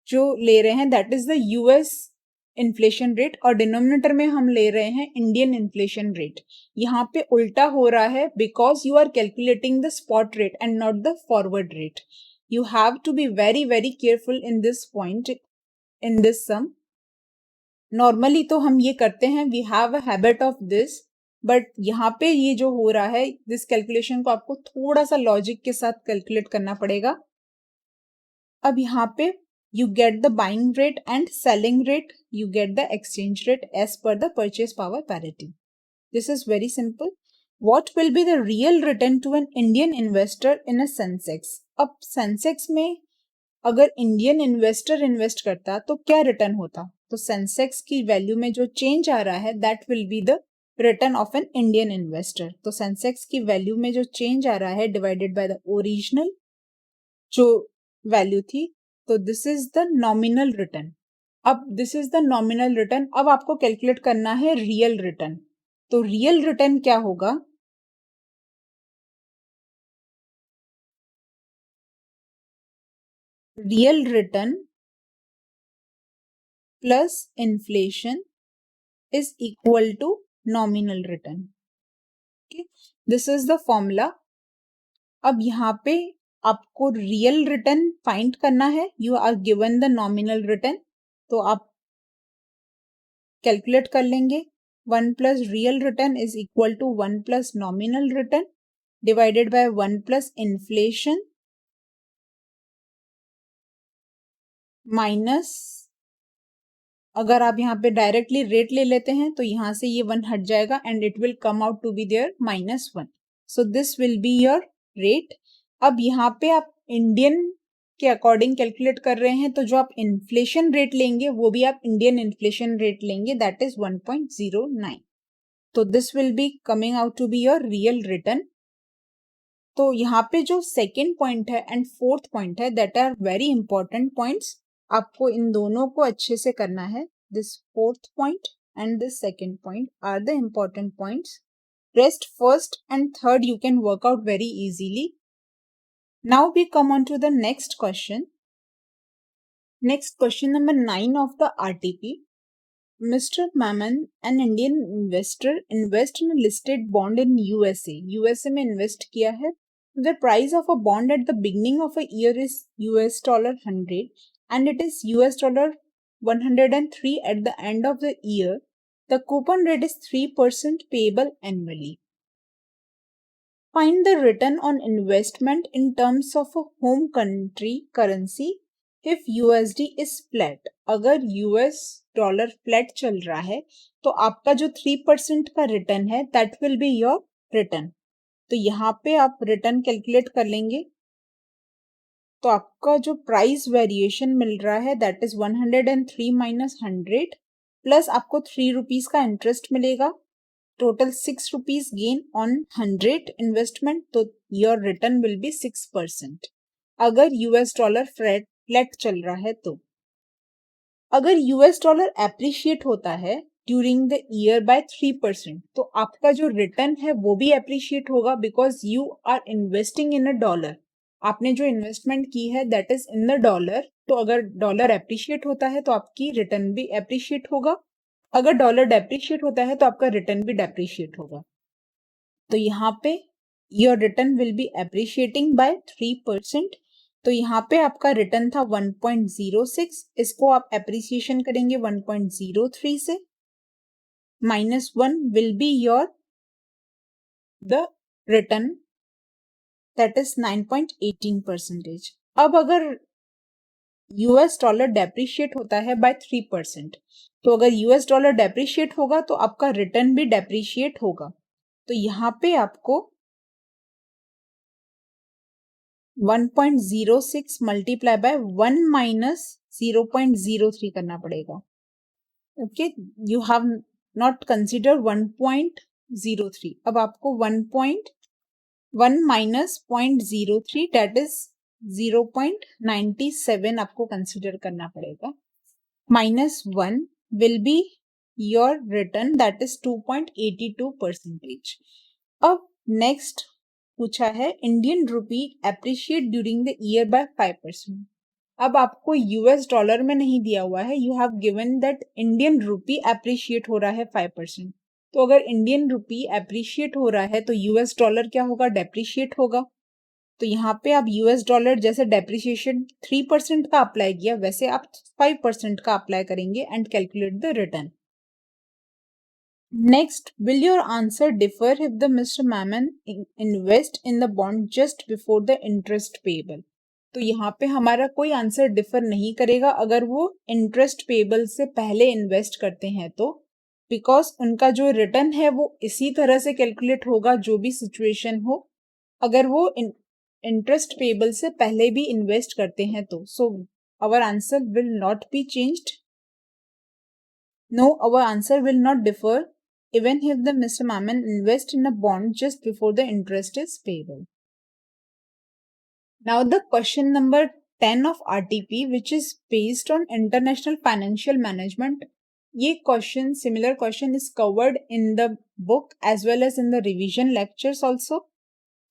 जो ले रहे हैं that is the US inflation rate और डिनोमिनेटर में हम ले रहे हैं इंडियन इन्फ्लेशन रेट। यहाँ पे उल्टा हो रहा है because you are calculating the spot rate and not the forward rate. You have to be very very careful in this point in this sum. Normally तो हम ये करते हैं, we have a habit of this, but यहाँ पे ये जो हो रहा है दिस कैलकुलेशन को आपको थोड़ा सा लॉजिक के साथ कैलकुलेट करना पड़ेगा। अब यहाँ पे you get the buying rate and selling rate, you get the exchange rate as per the purchase power parity. This is very simple. What will be the real return to an Indian investor in a Sensex? अब Sensex में अगर Indian investor invest करता तो क्या return होता? तो Sensex की value में जो चेंज आ रहा है that will be the return of an Indian investor. तो सेंसेक्स की वैल्यू में जो चेंज आ रहा है डिवाइडेड बाय द ओरिजिनल जो वैल्यू थी, तो this is the nominal return. अब this is the nominal return. अब आपको कैलकुलेट करना है रियल रिटर्न। तो रियल रिटर्न क्या होगा? Real return plus inflation is equal to nominal return. Okay, this is the formula. अब यहाँ पे आपको रियल रिटर्न फाइंड करना है. You are given the nominal return, तो आप कैलकुलेट कर लेंगे. 1 plus real return is equal to 1 plus nominal return divided by 1 plus inflation minus, अगर आप यहाँ पे डायरेक्टली रेट ले लेते हैं तो यहाँ से ये 1 हट जाएगा and it will come out to be there -1. So this will be your rate. अब यहाँ पे आप इंडियन के अकॉर्डिंग कैलकुलेट कर रहे हैं, तो जो आप इन्फ्लेशन रेट लेंगे वो भी आप इंडियन इन्फ्लेशन रेट लेंगे, दैट इज 1.09. तो this will be coming out to be your real return. तो यहाँ पे जो सेकेंड पॉइंट है एंड फोर्थ पॉइंट है, that are very important points. आपको इन दोनों को अच्छे से करना है. This fourth point and this second point are the important points. Rest first and third you can work out very easily. Now we come on to the next question. Next question number 9 of the RTP. Mr. Mammon, an Indian investor, invest in a listed bond in USA. USA में invest किया है. The price of a bond at the beginning of a year is $100 and it is $103 at the end of the year. The coupon rate is 3% payable annually. Find the return on investment in terms of a home country currency if USD is flat. अगर US dollar flat चल रहा है तो आपका जो 3% का return है that will be your return. तो यहाँ पे आप रिटर्न कैलकुलेट कर लेंगे. तो आपका जो प्राइस वेरिएशन मिल रहा है दैट इज 103 माइनस 100 प्लस आपको 3 रुपीज का इंटरेस्ट मिलेगा. Total 6 rupees gain on 100 investment. तो योर रिटर्न विल बी 6% अगर यूएस डॉलर फ्लैट चल रहा है. तो अगर यूएस डॉलर एप्रिशिएट होता है ड्यूरिंग द ईयर बाय 3%, तो आपका जो रिटर्न है वो भी एप्रिशिएट होगा because you are investing in a dollar. आपने जो इन्वेस्टमेंट की है that is in the dollar. तो अगर डॉलर एप्रिशिएट होता है तो आपकी रिटर्न भी एप्रिशिएट होगा. अगर डॉलर डेप्रिशिएट होता है तो आपका रिटर्न भी डेप्रिशिएट होगा. तो यहाँ पे your return will be appreciating by 3%. तो यहाँ पे आपका रिटर्न था 1.06. इसको आप एप्रिसिएशन करेंगे 1.03 से. -1 will be your the return that is 9.18%. अब अगर यूएस डॉलर डेप्रिशिएट होता है बाय 3%, तो अगर यूएस डॉलर डेप्रिशिएट होगा तो आपका रिटर्न भी डेप्रिशिएट होगा. तो यहाँ पे आपको 1.06 मल्टीप्लाई बाय 1 माइनस 0.03 करना पड़ेगा. Okay, you have not consider 1.03. अब आपको 1 माइनस 0.03 दैट इज 0.97 आपको कंसिडर करना पड़ेगा. -1 will be your return that is 2.82%. अब नेक्स्ट पूछा है Indian rupee appreciate during the year by 5%. अब आपको यूएस डॉलर में नहीं दिया हुआ है. You have given that Indian rupee appreciate हो रहा है 5%. तो अगर इंडियन रूपी एप्रिशिएट हो रहा है तो यूएस डॉलर क्या होगा, डेप्रिशिएट होगा. तो यहाँ पे आप यूएस डॉलर जैसे डेप्रिसिएशन 3% का अप्लाई किया वैसे आप 5% का अप्लाई करेंगे and calculate the return. Next, will your answer differ if the Mr. Mammon invest in the bond just before the interest payable? तो यहाँ पे हमारा कोई आंसर डिफर नहीं करेगा अगर वो इंटरेस्ट पेबल से पहले इन्वेस्ट करते हैं तो, बिकॉज उनका जो रिटर्न है वो इसी तरह से कैलकुलेट होगा जो भी सिचुएशन हो. अगर वो इंटरेस्ट पेबल से पहले भी इन्वेस्ट करते हैं तो. So our answer will not be changed. No, our answer will not differ even if the Mr. Mammon invest in a bond just before the interest is payable. Now the question number 10 of RTP, which is based on international financial management. ये question, similar question is covered in the book as well as in the revision lectures also.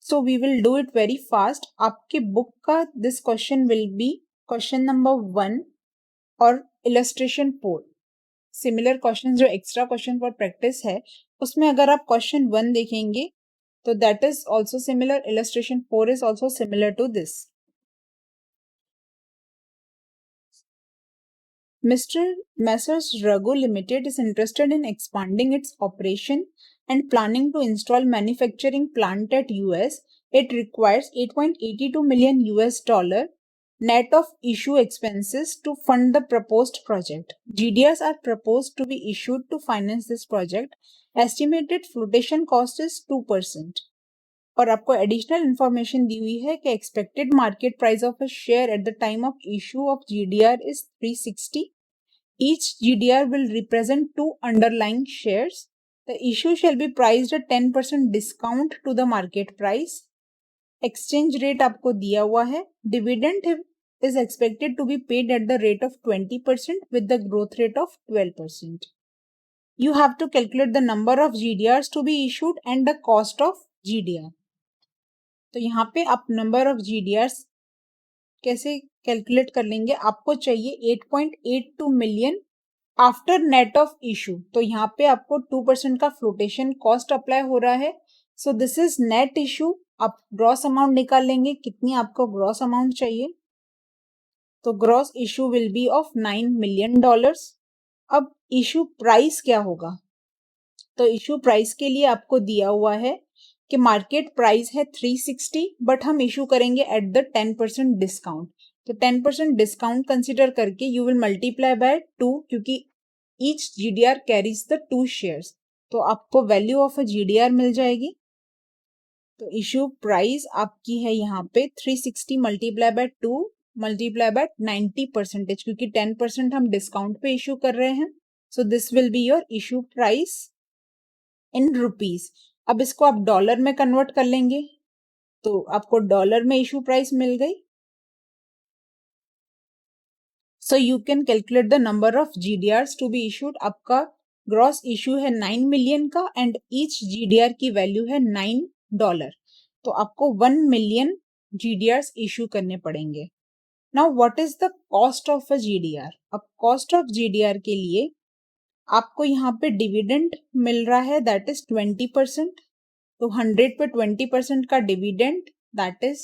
So we will do it very fast. आपके book का this question will be question number 1 और illustration 4. Similar question जो extra question for practice है उसमें अगर आप question 1 देखेंगे तो that is also similar, illustration 4 is also similar to this. Mr. Messrs. Raghu Limited is interested in expanding its operation and planning to install manufacturing plant at US. It requires 8.82 million US dollar net of issue expenses to fund the proposed project. GDRs are proposed to be issued to finance this project. Estimated flotation cost is 2%. और आपको additional information दी हुई है कि expected market price of a share at the time of issue of GDR is 360. Each GDR will represent two underlying shares. The issue shall be priced at 10% discount to the market price. Exchange rate आपको दिया हुआ है. Dividend is expected to be paid at the rate of 20% with the growth rate of 12%. You have to calculate the number of GDRs to be issued and the cost of GDR. तो यहाँ पे आप number of GDRs कैसे calculate कर लेंगे? आपको चाहिए 8.82 million after net of issue. तो यहाँ पे आपको 2% का फ्लोटेशन कॉस्ट अप्लाई हो रहा है. सो दिस इज नेट इशू. आप ग्रॉस अमाउंट निकाल लेंगे, कितनी आपको ग्रॉस अमाउंट चाहिए. तो gross issue will be of $9 million. अब इशू प्राइस क्या होगा? तो इशू प्राइस के लिए आपको दिया हुआ है कि मार्केट प्राइस है 360 बट हम इशू करेंगे एट द 10% डिस्काउंट. तो 10% डिस्काउंट कंसिडर करके यू विल मल्टीप्लाई बाय 2 क्योंकि each GDR carries the 2 shares. तो आपको वैल्यू ऑफ अ GDR मिल जाएगी. तो इशू प्राइस आपकी है यहाँ पे 360 मल्टीप्लाई बाय 2 मल्टीप्लाई बाय 90% क्योंकि 10% हम डिस्काउंट पे इशू कर रहे हैं. सो this will be your issue price in rupees. अब इसको आप डॉलर में कन्वर्ट कर लेंगे तो आपको डॉलर में इशू प्राइस मिल गई. So you can calculate the number of GDRs to be issued. आपका ग्रॉस इशू है 9 मिलियन का एंड ईच GDR की वैल्यू है $9. तो आपको 1 मिलियन GDRs इशू करने पड़ेंगे. Now what is the cost of a GDR? अब कॉस्ट ऑफ GDR के लिए आपको यहाँ पे डिविडेंड मिल रहा है दैट इज 20%. तो 100 पे 20% का dividend that is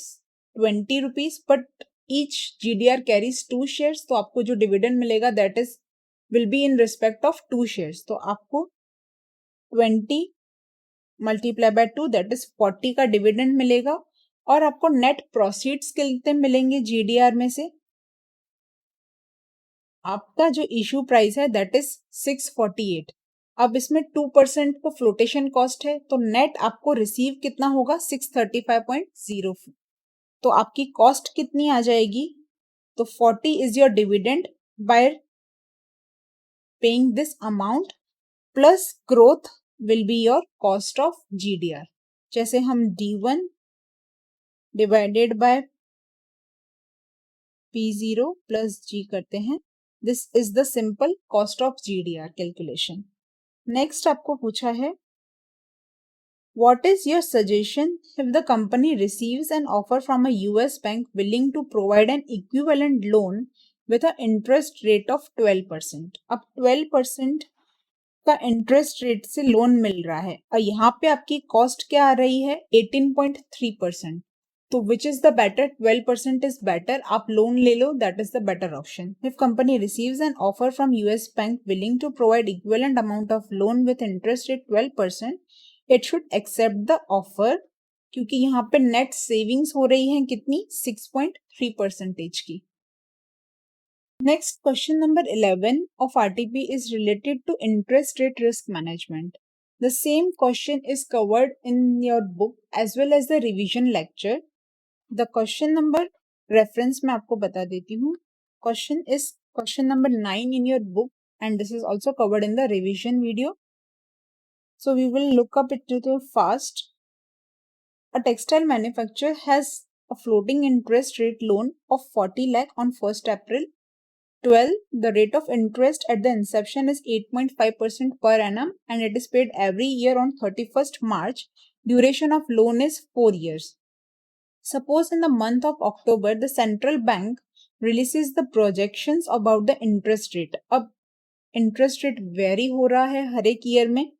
20 rupees. But each GDR carries 2 shares. तो आपको जो डिविडेंड मिलेगा that is will be in respect of 2 shares. तो आपको 20 मल्टीप्लाई बाय 2 दैट इज 40 का डिविडेंड मिलेगा. और आपको नेट प्रोसीड्स कितने मिलेंगे GDR में से? आपका जो इशू प्राइस है दैट इज 648. अब इसमें 2% को फ्लोटेशन कॉस्ट है तो नेट आपको रिसीव कितना होगा? 635.04. तो आपकी कॉस्ट कितनी आ जाएगी? तो 40 is your dividend by paying this amount plus growth will be your cost of GDR. जैसे हम D1 divided by P0 plus G करते हैं. This is the simple cost of GDR calculation. Next आपको पूछा है what is your suggestion if the company receives an offer from a US bank willing to provide an equivalent loan with an interest rate of 12%. अब 12% का interest rate से loan मिल रहा है और यहाँ पे आपकी कॉस्ट क्या आ रही है? 18.3%. तो which is the better? 12% is better. आप लोन ले लो, that is the better option. If company receives an offer from US bank willing to provide equivalent amount of loan with interest rate 12%, it should accept the offer क्योंकि यहाँ पे net savings हो रही है कितनी? 6.3% की. Next, question number 11 of RTP is related to interest rate risk management. The same question is covered in your book as well as the revision lecture. The question number reference मैं आपको बता देती हूँ. Question is question number 9 in your book and this is also covered in the revision video. So we will look up it to the fast. A textile manufacturer has a floating interest rate loan of 40 lakh on 1st April 12. The rate of interest at the inception is 8.5% per annum and it is paid every year on 31st March. Duration of loan is 4 years. Suppose in the month of October, the central bank releases the projections about the interest rate. अब interest rate very हो रहा है हर एक year में.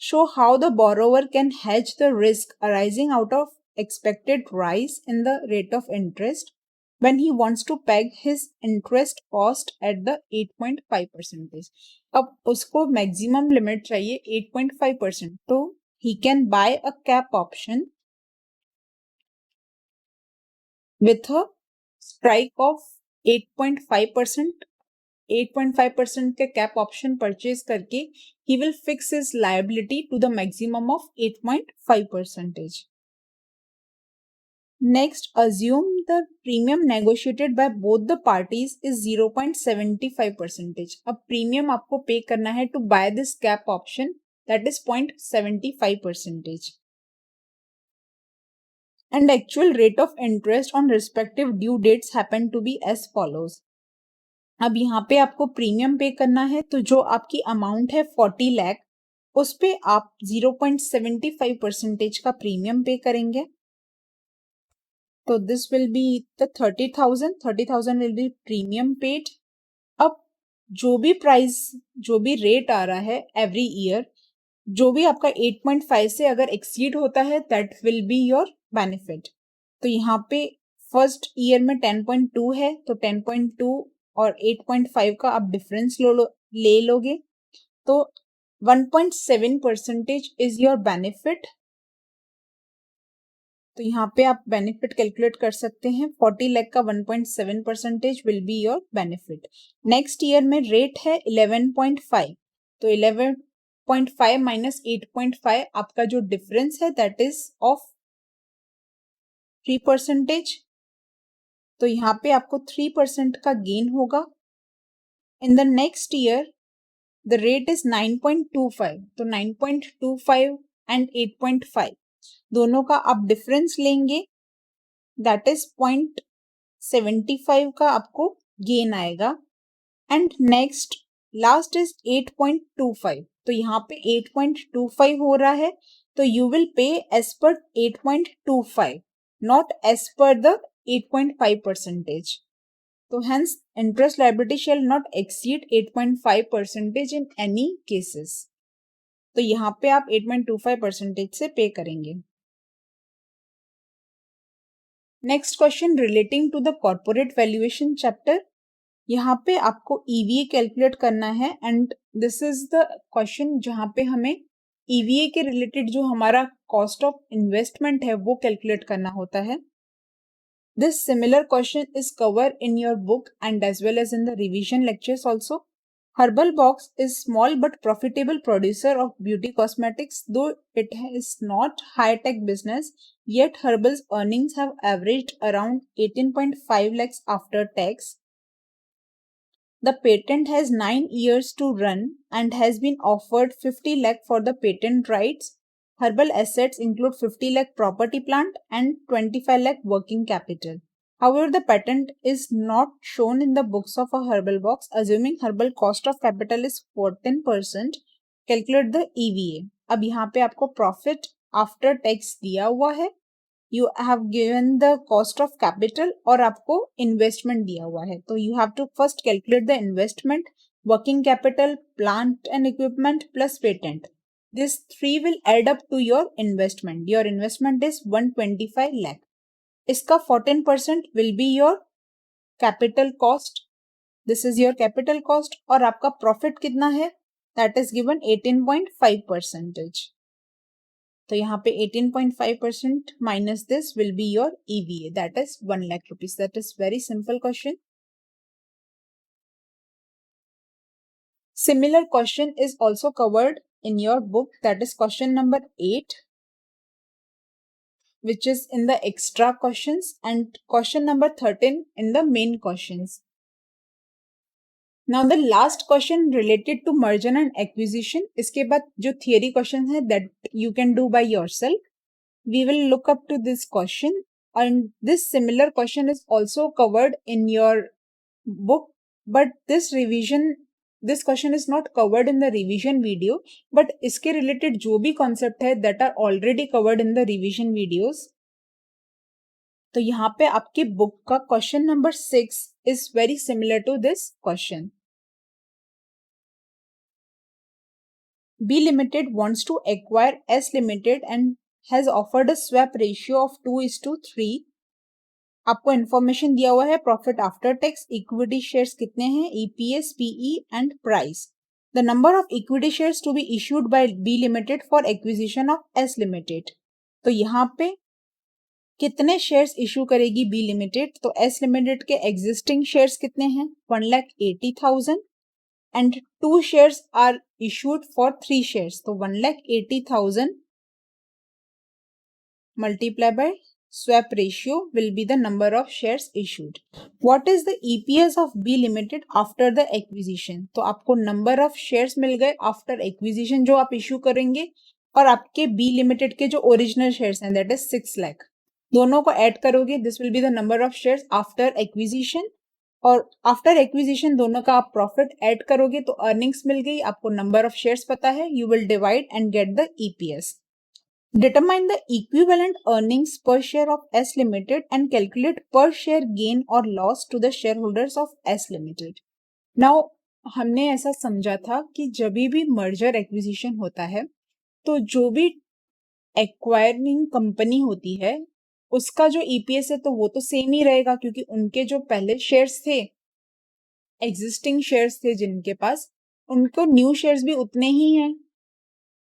Show how the borrower can hedge the risk arising out of expected rise in the rate of interest when he wants to peg his interest cost at the 8.5%. अब उसको maximum limit चाहिए 8.5%, तो he can buy a cap option with a strike of 8.5%. 8.5% के cap option purchase करके he will fix his liability to the maximum of 8.5%. Next, assume the premium negotiated by both the parties is 0.75%. अब premium आपको pay करना है to buy this cap option, that is 0.75%. And actual rate of interest on respective due dates happen to be as follows. अब यहाँ पे आपको premium पे करना है, तो जो आपकी अमाउंट है 40 लाख, उस पे आप 0.75% का प्रीमियम पे करेंगे. तो this will be the 30,000 will be premium paid. अब जो भी प्राइस, जो भी रेट आ रहा है एवरी ईयर, जो भी आपका 8.5 से अगर एक्सीड होता है, that will be your benefit. तो यहाँ पे फर्स्ट ईयर में 10.2 है, तो 10.2 और 8.5 का आप डिफरेंस ले लोगे, तो 1.7% इज योर बेनिफिट. तो यहाँ पे आप बेनिफिट कैलकुलेट कर सकते हैं. 40 लाख का 1.7% will be your benefit. Next year में रेट है 11.5, तो 11.5 माइनस 8.5, आपका जो डिफरेंस है दैट इज ऑफ 3%. तो यहाँ पे आपको 3% का गेन होगा. In the next year the rate is 9.25, तो 9.25 एंड 8.5 दोनों का आप डिफरेंस लेंगे, दैट इज 0.75 का आपको गेन आएगा. एंड नेक्स्ट लास्ट इज 8.25, तो यहाँ पे 8.25 हो रहा है, तो you will pay as per 8.25, not as per the 8.5%. तो hence interest liability shall not exceed 8.5% in any cases. तो यहाँ पे आप 8.25% से पे करेंगे. Next question relating to the corporate valuation chapter. यहाँ पे आपको EVA कैलकुलेट करना है, and this is the question जहाँ पे हमें EVA के रिलेटेड जो हमारा कॉस्ट ऑफ इन्वेस्टमेंट है वो कैलकुलेट करना होता है. This similar question is covered in your book and as well as in the revision lectures also. Herbal Box is small but profitable producer of beauty cosmetics. Though it is not high-tech business, yet Herbal's earnings have averaged around 18.5 lakhs after tax. The patent has 9 years to run and has been offered 50 lakh for the patent rights. Herbal assets include 50 lakh property plant and 25 lakh working capital. However, the patent is not shown in the books of a Herbal Box. Assuming Herbal cost of capital is 14%, calculate the EVA. अब यहाँ पे आपको profit after tax दिया हुआ है, you have given the cost of capital और आपको investment दिया हुआ है. तो you have to first calculate the investment, working capital, plant and equipment plus patent. This three will add up to your investment. Your investment is 125 lakh. इसका 14% will be your capital cost. This is your capital cost. और आपका profit कितना है? That is given 18.5%. तो यहाँ पे 18.5% minus this will be your EVA. That is 1 lakh rupees. That is very simple question. Similar question is also covered in your book, that is question number 8, which is in the extra questions, and question number 13 in the main questions. Now the last question related to merger and acquisition. इसके बाद जो theory questions है that you can do by yourself. We will look up to this question, and this similar question is also covered in your book, but this question is not covered in the revision video, but इसके related जो भी concept है that are already covered in the revision videos. तो यहाँ पे आपके book का question number 6 is very similar to this question. B Limited wants to acquire S Limited and has offered a swap ratio of 2:3. आपको information दिया हुआ है profit after tax, equity shares कितने हैं, EPS, PE एंड प्राइस. The number of equity shares to be issued by B Limited for acquisition of S Limited. तो यहाँ पे कितने शेयर्स इशू करेगी B Limited? तो S Limited के एग्जिस्टिंग शेयर्स कितने हैं, 1,80,000 and 2 shares are issued for 3 shares. So 1,80,000 multiplied by swap ratio will be the number of shares issued. What is the EPS of B Limited after the acquisition? तो आपको number of shares मिल गए after acquisition जो आप issue करेंगे, और आपके B Limited के जो original shares हैं that is 6 lakh, दोनों को add करोगे, this will be the number of shares after acquisition. और आफ्टर एक्विजिशन दोनों का आप प्रॉफिट ऐड करोगे तो अर्निंग्स मिल गई, आपको नंबर ऑफ शेयर्स पता है, you will divide and get the EPS. Determine the equivalent earnings per share of S Limited and calculate per share gain और loss to the share holders of S Limited. Now हमने ऐसा समझा था कि जब भी मर्जर एक्विजिशन होता है तो जो भी एक्वायरिंग कंपनी होती है उसका जो EPS है तो वो तो सेम ही रहेगा, क्योंकि उनके जो पहले शेयर्स थे, एग्जिस्टिंग शेयर्स थे जिनके पास, उनको न्यू शेयर्स भी उतने ही हैं.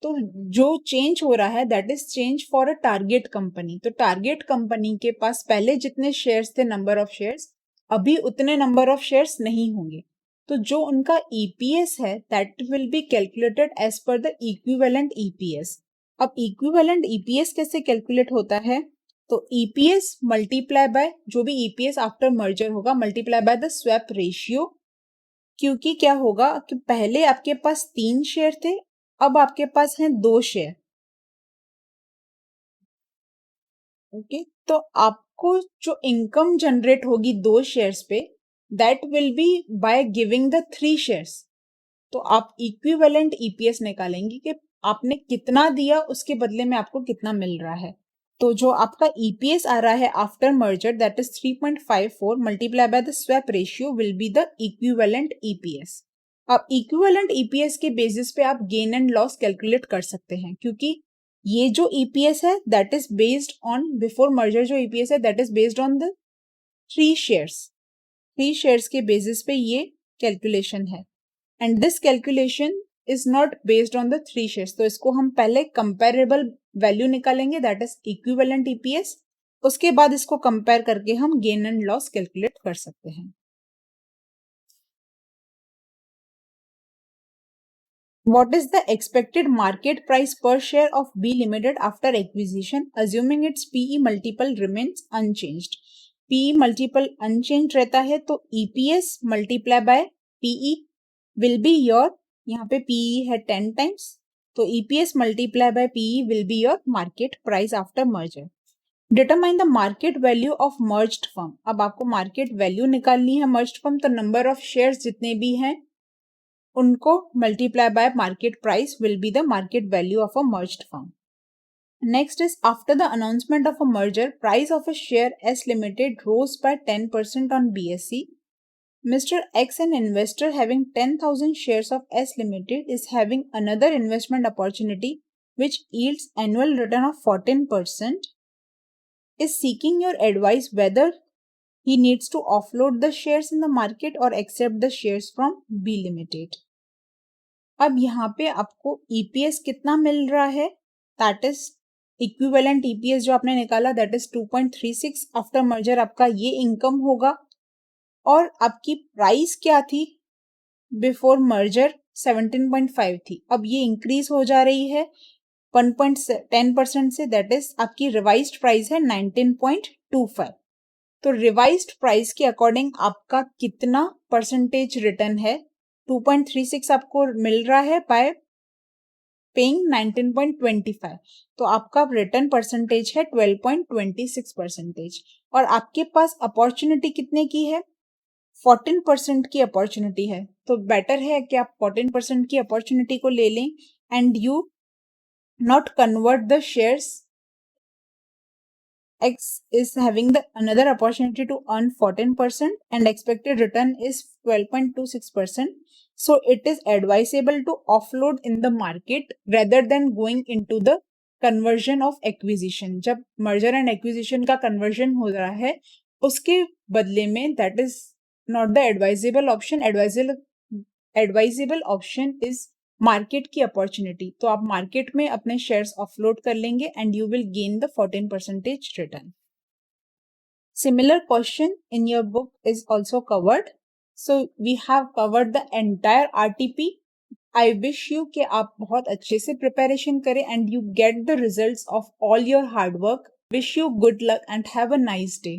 तो जो चेंज हो रहा है that is change for a target company. तो टारगेट कंपनी के पास पहले जितने शेयर्स थे, नंबर ऑफ शेयर्स, अभी उतने नंबर ऑफ शेयर्स नहीं होंगे. तो जो उनका EPS है that will be calculated as per the equivalent EPS. अब इक्विवेलेंट EPS कैसे कैलकुलेट होता है? तो EPS मल्टीप्लाई बाय जो भी EPS आफ्टर मर्जर होगा multiply by the swap ratio. क्योंकि क्या होगा कि पहले आपके पास 3 शेयर थे, अब आपके पास हैं 2 शेयर. ओके, तो आपको जो इनकम जनरेट होगी 2 शेयर्स पे that will B by giving the 3 shares. तो आप इक्विवेलेंट EPS निकालेंगे कि आपने कितना दिया उसके बदले में आपको कितना मिल रहा है. तो जो आपका EPS आ रहा है after merger that is 3.54 multiply by the swap ratio will be the equivalent EPS. अब इक्विवेलेंट EPS के बेसिस पे आप गेन एंड लॉस कैलकुलेट कर सकते हैं, क्योंकि ये जो EPS है that is based on before merger जो EPS है that is based on the 3 shares के बेसिस पे ये कैलकुलेशन है. And this calculation is not based on the 3 shares. तो इसको हम पहले कंपेरेबल वैल्यू निकालेंगे दैट इज इक्विवेलेंट EPS. उसके बाद इसको कंपेयर करके हम गेन एंड लॉस कैलकुलेट कर सकते हैं. What is the expected market price per share of B Limited after acquisition, assuming its PE multiple remains unchanged? PE multiple unchanged रहता है तो EPS multiply by PE will be your, यहाँ पे PE है 10 times, तो EPS multiply by PE will be your market price after merger. Determine the market value of merged firm. अब आपको market value निकालनी है merged firm, तो number of shares जितने भी हैं उनको multiply by market price will be the market value of a merged firm. Next is after the announcement of a merger, price of a share S Limited rose by 10% on BSE. Mr. X, an investor having 10,000 shares of S Limited, is having another investment opportunity which yields annual return of 14%, is seeking your advice whether he needs to offload the shares in the market or accept the shares from B Limited. अब यहाँ पे आपको EPS कितना मिल रहा है, that is equivalent EPS जो आपने निकाला दैट इज 2.36. आफ्टर मर्जर आपका ये इनकम होगा. और आपकी प्राइस क्या थी बिफोर मर्जर, 17.5 थी, अब ये इंक्रीज हो जा रही है 1.10% से, दैट इज आपकी रिवाइज्ड प्राइस है 19.25. तो रिवाइज्ड प्राइस के अकॉर्डिंग आपका कितना परसेंटेज रिटर्न है, 2.36 आपको मिल रहा है बाय पेइंग 19.25. तो आपका रिटर्न परसेंटेज है 12.26%. और आपके पास अपॉर्चुनिटी कितने की है, 14% की अपॉर्चुनिटी है. तो बेटर है कि आप 14% की अपॉर्चुनिटी को ले लें and you not convert the shares X is having the another opportunity to earn 14% and expected return is 12.26%. So it is advisable to offload in the market rather than going into the conversion of acquisition. जब merger and acquisition का conversion हो रहा है उसके बदले में that is not the advisable option. Advisable option is market की opportunity. तो आप मार्केट में अपने शेयर्स ऑफलोड कर लेंगे and you will gain the 14% return. Similar question in your book is also covered. So we have covered the entire RTP. I wish you कि आप बहुत अच्छे से प्रिपरेशन करें and you get the results of all your hard work. Wish you good luck and have a nice day.